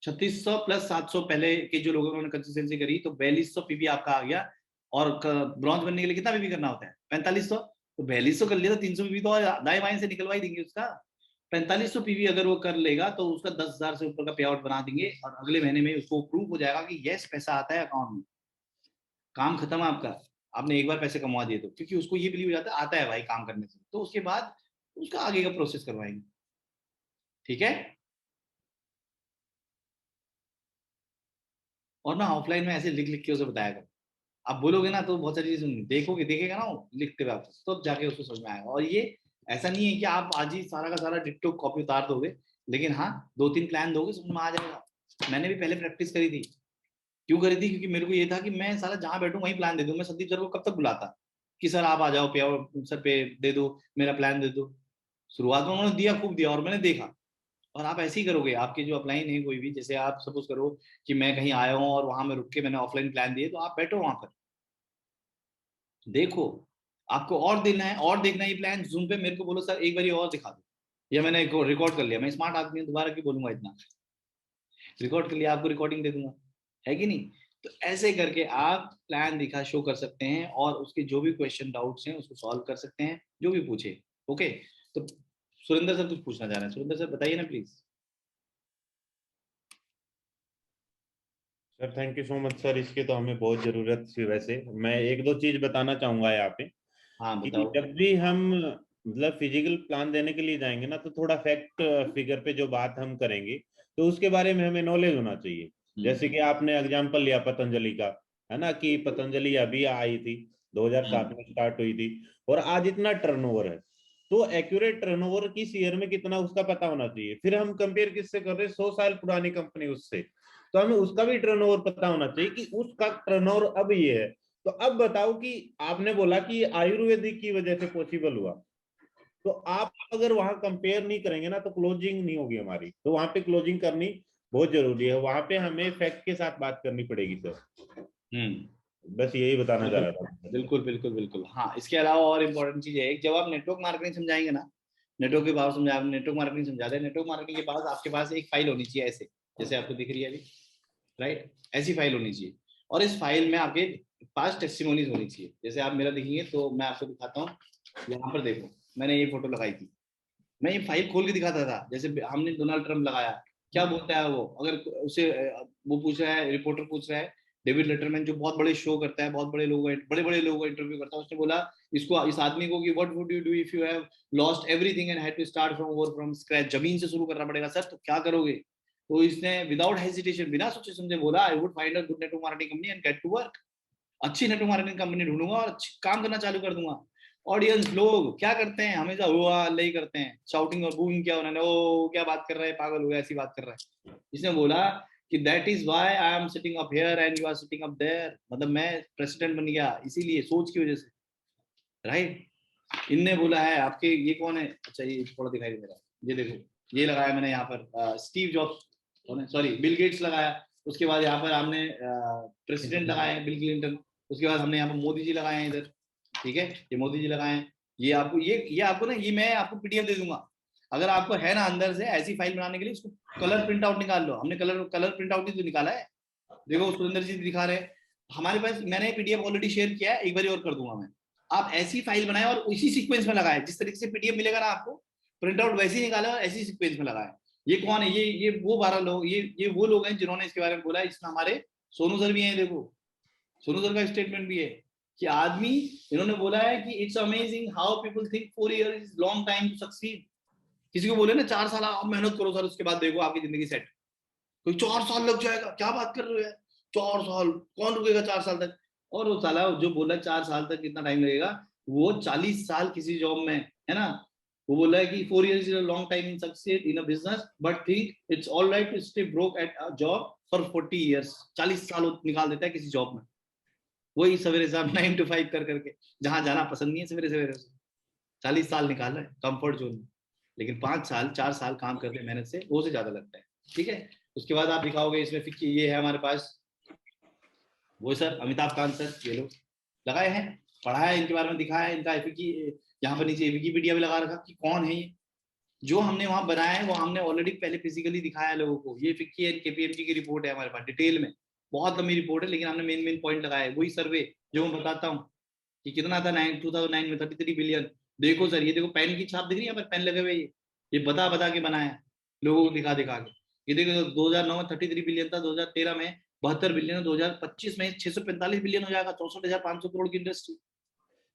3600 प्लस 700 पहले के जो लोगों ने कंसिस्टेंसी करी, तो 4200 पीबी आपका आ गया। और ब्रॉन्ज बनने के लिए कितना पीबी करना होता है 4500, तो 4200 कर लिया तो 300 पीबी तो दाएं बाएं से निकलवा ही देंगे उसका। 4500 पीवी अगर वो कर लेगा तो उसका 10,000 से ऊपर का पे आउट बना देंगे, और अगले महीने में उसको प्रूव हो जाएगा कि यस पैसा आता है अकाउंट में, काम खत्म है आपका। आपने एक बार पैसे कमा दिए तो, क्योंकि उसको ये बिलीव हो जाता है आता है भाई काम करने से, तो उसके बाद उसका आगे का प्रोसेस करवाएंगे, ठीक है। और ना ऑफलाइन में ऐसे लिख लिख के उसे बताया करो, आप बोलोगे ना तो बहुत सारी चीजें देखेगा ना वो लिखते हुए आपको, तो जाके उसको समझ में आएगा। और ये ऐसा नहीं है कि आप आज ही सारा का सारा डिट्टो कॉपी उतार दोगे, लेकिन हाँ 2-3 प्लान दोगे समझ में आ जाएगा। मैंने भी पहले प्रैक्टिस करी थी, क्यों करी थी, क्योंकि मेरे को ये था कि मैं सारा जहां बैठूं वहीं प्लान दे दूं। मैं संदीप सर को कब तक बुलाता कि सर आप आ जाओ पे सर पे दे दो, मेरा प्लान दे दो। शुरुआत में उन्होंने दिया, खूब दिया, और मैंने देखा। और आप ऐसे ही करोगे, आपके जो अपलाइन है कोई भी, जैसे आप सपोज करो कि मैं कहीं आया हूँ और वहां मैं रुक के मैंने ऑफलाइन प्लान दिए, तो आप बैठो वहां पर देखो, आपको और देना है और देखना है ये प्लान जूम पे, मेरे को बोलो सर एक बार और दिखा दो, या मैंने रिकॉर्ड कर लिया, मैं स्मार्ट आदमी हूँ, दोबारा क्यों बोलूंगा इतना, रिकॉर्ड कर लिया आपको रिकॉर्डिंग दे दूंगा, है कि नहीं। तो ऐसे करके आप प्लान दिखा शो कर सकते हैं, और उसके जो भी क्वेश्चन डाउट्स हैं उसको सॉल्व कर सकते हैं, जो भी पूछे। ओके, तो सुरेंद्र सर कुछ पूछना चाह रहे हैं, सुरेंद्र सर बताइए ना please. Sir thank you so much sir, इसकी तो हमें बहुत ज़रूरत थी। वैसे मैं एक दो चीज़ बताना चाहूँगा यहाँ पे हाँ कि बताओ। जब भी हम मतलब फिजिकल प्लान देने के लिए जाएंगे ना, तो थोड़ा फैक्ट फिगर पे जो बात हम करेंगे तो उसके बारे में हमें नॉलेज होना चाहिए। जैसे कि आपने एग्जांपल लिया पतंजलि का, है ना, कि पतंजलि अभी आई थी, 2007 में स्टार्ट हुई थी, और आज इतना टर्नओवर है। तो एक्यूरेट टर्नओवर किस ईयर में कितना उसका पता होना चाहिए। फिर हम कंपेयर किससे कर रहे हैं, 100 साल पुरानी कंपनी उससे, तो हमें उसका भी टर्नओवर पता होना चाहिए कि उसका टर्नओवर अब ये है। तो अब बताओ कि आपने बोला कि आयुर्वेदिक की वजह से पॉसिबल हुआ, तो आप अगर वहां कंपेयर नहीं करेंगे ना तो क्लोजिंग नहीं होगी हमारी। तो वहां पे क्लोजिंग करनी बहुत जरूरी है, वहां पे हमें फैक्ट के साथ बात करनी पड़ेगी सर। बस यही बताना चाह रहा था। बिल्कुल बिल्कुल बिल्कुल। हाँ, इसके अलावा और इम्पोर्टेंट चीज है, जब आप नेटवर्क मार्केटिंग समझाएंगे ना, नेटवर्क के बाद समझा, नेटवर्क मार्केटिंग समझाते हैं, नेटवर्क मार्केटिंग के बाद आपके पास एक फाइल होनी चाहिए ऐसे, जैसे आपको दिख रही है अभी, राइट, ऐसी फाइल होनी चाहिए। और इस फाइल में आपके पास टेस्टिमोनीज होनी चाहिए। जैसे आप मेरा देखेंगे तो मैं आपको दिखाता हूँ, यहाँ पर देखो मैंने ये फोटो लगाई थी, मैं ये फाइल खोल के दिखाता था। जैसे हमने डोनाल्ड ट्रम्प लगाया, क्या बोलता है वो, अगर उसे वो पूछ रहा है, रिपोर्टर पूछ रहा है, डेविड लेटरमैन जो बहुत बड़े शो करता है, बहुत बड़े लोगों का इंटरव्यू करता है, उसने बोला इसको, इस आदमी को कि what would you do if you have lost everything and had to start from over from scratch, जमीन से शुरू करना पड़ेगा सर, तो क्या करोगे। तो इसने विदाउट हेजिटेशन, बिना सोचे समझे बोला, I would find a good network marketing company and get to work. अच्छी नेटवर्क मार्केटिंग कंपनी ढूंढूंगा और अच्छी काम करना चालू कर दूंगा। ऑडियंस लोग क्या करते हैं, हमेशा हुआ नहीं करते हैं, शाउटिंग और बूइंग, क्या उन्होंने, ओ क्या बात कर रहा है, पागल हो गया, ऐसी बात कर रहा है। इसने बोला कि that is why I am sitting up here and you are sitting up there, मतलब मैं प्रेसिडेंट बन गया इसीलिए, सोच की वजह से, राइट। इनने बोला है आपके, ये कौन है, अच्छा ये थोड़ा दिखाई दे रहा है, ये देखो, ये लगाया मैंने यहाँ पर Steve jobs, sorry Bill Gates लगाया। उसके बाद यहाँ पर हमने प्रेसिडेंट लगाए बिल क्लिंटन। उसके बाद हमने यहाँ पर मोदी जी लगाए हैं इधर, ठीक है, ये मोदी जी लगाए हैं। ये आपको ना, ये मैं आपको पीडीएफ दे दूंगा, अगर आपको है ना अंदर से ऐसी फाइल बनाने के लिए, उसको कलर प्रिंट आउट निकाल लो। हमने कलर प्रिंट आउट ही तो निकाला है, देखो सुरेंद्र जी दिखा रहे हैं हमारे पास, मैंने पीडीएफ ऑलरेडी शेयर किया है, एक बार और कर दूंगा मैं। आप ऐसी फाइल बनाए और उसी सीक्वेंस में लगाए, जिस तरीके से पीडीएफ मिलेगा ना आपको, प्रिंट आउट वैसे ही निकाला और ऐसी सीक्वेंस में लगाए। ये कौन है, ये वो 12 लोग, ये वो लोग हैं जिन्होंने इसके बारे में बोला। इसमें हमारे सोनू सर भी हैं, देखो सोनू सर का स्टेटमेंट भी है कि आदमी, इन्होंने बोला है कि it's amazing how people think 4 year is long time to succeed. किसी को बोले ना 4 साल आप मेहनत करो सर, उसके बाद देखो आपकी जिंदगी सेट, कोई 4 साल लग जाएगा, क्या बात कर रहे हो यार, 4 साल कौन रुकेगा 4 साल तक। और वो साला जो बोला 4 साल तक कितना टाइम लगेगा, वो 40 साल किसी जॉब में है ना। वो बोला है कि 4 years is a long time in success in a business, but think it's all right to stay broke at a job for 40 years। 40 साल निकाल देता है किसी जॉब में, वही सवेरे साहब 9 to 5 कर करके, जहां जाना पसंद नहीं है सवेरे सवेरे से, 40 साल निकाल रहा है कंफर्ट जोन में। लेकिन 5 साल 4 साल काम करते हैं मेहनत से, वो से ज्यादा लगता है, ठीक है। उसके बाद आप दिखाओगे इसमें, फिर ये है हमारे पास वो सर अमिताभ कांत सर, ये लोग लगाए हैं, पढ़ा है इनके बारे में, दिखाया है इनका यहाँ पर नीचे विकीपीडिया भी लगा रखा कि कौन है ये। जो हमने वहां बनाया है वो हमने ऑलरेडी पहले फिजिकली दिखाया है लोगों को। ये फिक्की एंड केपीएमजी की रिपोर्ट है हमारे पास डिटेल में, बहुत लंबी रिपोर्ट है, लेकिन हमने मेन मेन पॉइंट लगाया है। वही सर्वे जो मैं बताता हूँ कि कितना था 2009 में 33 बिलियन। देखो सर, ये देखो पेन की छाप दिख रही है, यहाँ पर पेन लगे हुए, ये बता बता के बनाया लोगों को, दिखा दिखा के। ये देखो 2009 में 33 बिलियन था, 2013 में 72 बिलियन, 2025 में 645 बिलियन हो जाएगा, 64,500 करोड़ की इंडस्ट्री।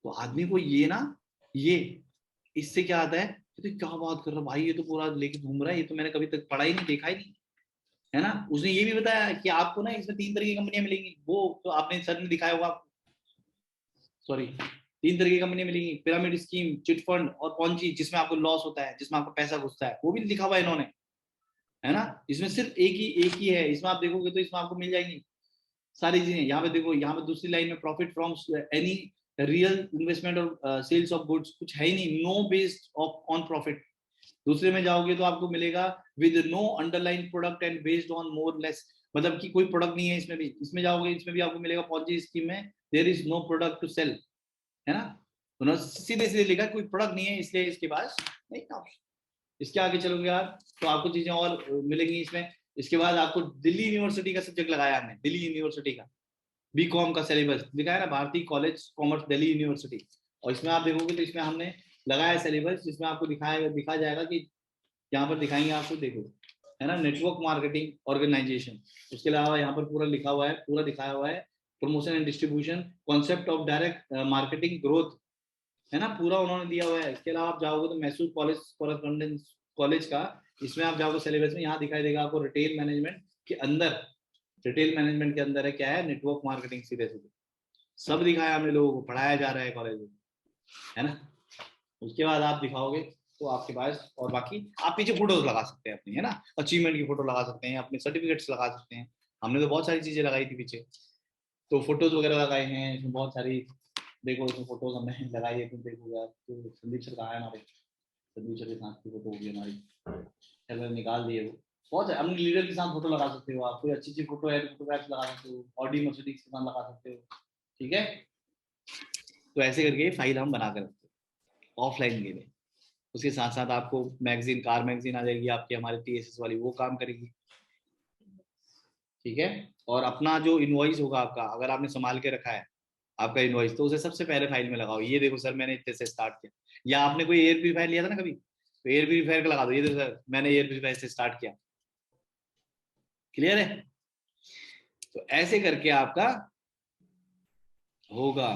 तो आदमी को ये ना, ये इससे क्या आता है, तो क्या बात कर रहा भाई, ये तो पूरा लेके घूम रहा है, ये तो मैंने कभी तक पढ़ा ही नहीं, देखा ही नहीं, है ना। उसने ये भी बताया कि आपको ना इसमें 3 तरह की कंपनियां मिलेंगी, वो तो आपने सर ने दिखाया होगा, सॉरी 3 तरह की कंपनियां मिलेंगी, पिरामिड स्कीम, चिट फंड और पॉन्जी, जिसमें आपको लॉस होता है, जिसमें आपको पैसा घुसता है, वो भी लिखा हुआ है इन्होंने, है ना। इसमें सिर्फ एक ही है, इसमें आप देखोगे तो इसमें आपको मिल जाएंगी सारी चीजें। यहाँ पे देखो, यहाँ पे दूसरी लाइन में profit from any real investment और सेल्स ऑफ गुड्स, कुछ है ही नहीं, नो बेस्ड ऑन प्रॉफिट। दूसरे में जाओगे तो आपको मिलेगा with no underline product and based on more less, मतलब कि कोई प्रोडक्ट नहीं है इसमें भी। इसमें जाओगे, इसमें भी आपको मिलेगा पॉन्जी स्कीम में there is no product to sell, है ना। उन्होंने सीधे सीधे लिखा कोई प्रोडक्ट नहीं है, इसलिए इसके पास नहीं था। इसके आगे चलोगे आप तो आपको चीजें और मिलेंगी इसमें। इसके बाद आपको दिल्ली यूनिवर्सिटी का सब्जेक्ट लगाया हमने, दिल्ली यूनिवर्सिटी का बीकॉम का सिलेबस दिखाया ना, भारतीय कॉलेज कॉमर्स दिल्ली यूनिवर्सिटी। और इसमें आप देखोगे तो इसमें हमने लगाया सिलेबस, जिसमें आपको दिखाया जाएगा कि यहाँ पर दिखाएंगे आपको, देखो है ना, नेटवर्क मार्केटिंग ऑर्गेनाइजेशन। उसके अलावा यहाँ पर पूरा लिखा हुआ है, पूरा दिखाया हुआ है, promotion and distribution, concept of direct marketing, growth है ना, पूरा उन्होंने दिया हुआ है। इसके अलावा आप जाओगे तो मैसूर कॉलेज कॉरेस्पॉन्डेंस कॉलेज का, इसमें आप जाओगे सिलेबस में, यहाँ दिखाई देगा आपको रिटेल मैनेजमेंट के अंदर, रिटेल मैनेजमेंट के अंदर है क्या है, नेटवर्क मार्केटिंग, सीधे सीधे सब दिखाया हमने लोगों को, पढ़ाया जा रहा है कॉलेज में, है ना। उसके बाद आप दिखाओगे तो आपके पास, और बाकी आप पीछे फोटोज लगा सकते हैं अपनी, है ना, अचीवमेंट की फोटो लगा सकते हैं, अपने सर्टिफिकेट्स लगा सकते हैं। हमने तो बहुत सारी चीजें लगाई थी पीछे, तो फोटोज वगैरह लगाए हैं इसमें बहुत सारी। देखो इसमें फोटोज हमने लगाई है, तुम देखोगे आप तो संदीप सर कहाँ है हमारे, संदीप सर के साथ की फोटो होगी हमारी, अगर निकाल दिए वो बहुत है। अपने लीडर के साथ फोटो लगा सकते हो आप, कोई अच्छी अच्छी फोटो है फोटोग्राफ्स लगा सकते हो, ऑडी मर्सिडीज के साथ लगा सकते हो, ठीक है। तो ऐसे करके फाइल हम बना कर रखते हैं ऑफलाइन के लिए। उसके साथ साथ आपको मैगजीन, कार मैगजीन आ जाएगी आपकी हमारे TSS वाली, वो काम करेगी, ठीक है। और अपना जो इनवॉइस होगा आपका, अगर आपने संभाल के रखा है आपका इनवॉइस, तो उसे सबसे पहले फाइल में लगाओ। ये देखो सर मैंने इतने से स्टार्ट किया, या आपने कोई एयर प्यूरीफायर लिया था ना कभी, तो एयर प्यूरीफायर का लगा दो, ये देखो सर मैंने एयर प्यूरीफायर से स्टार्ट किया। क्लियर है। तो ऐसे करके आपका होगा।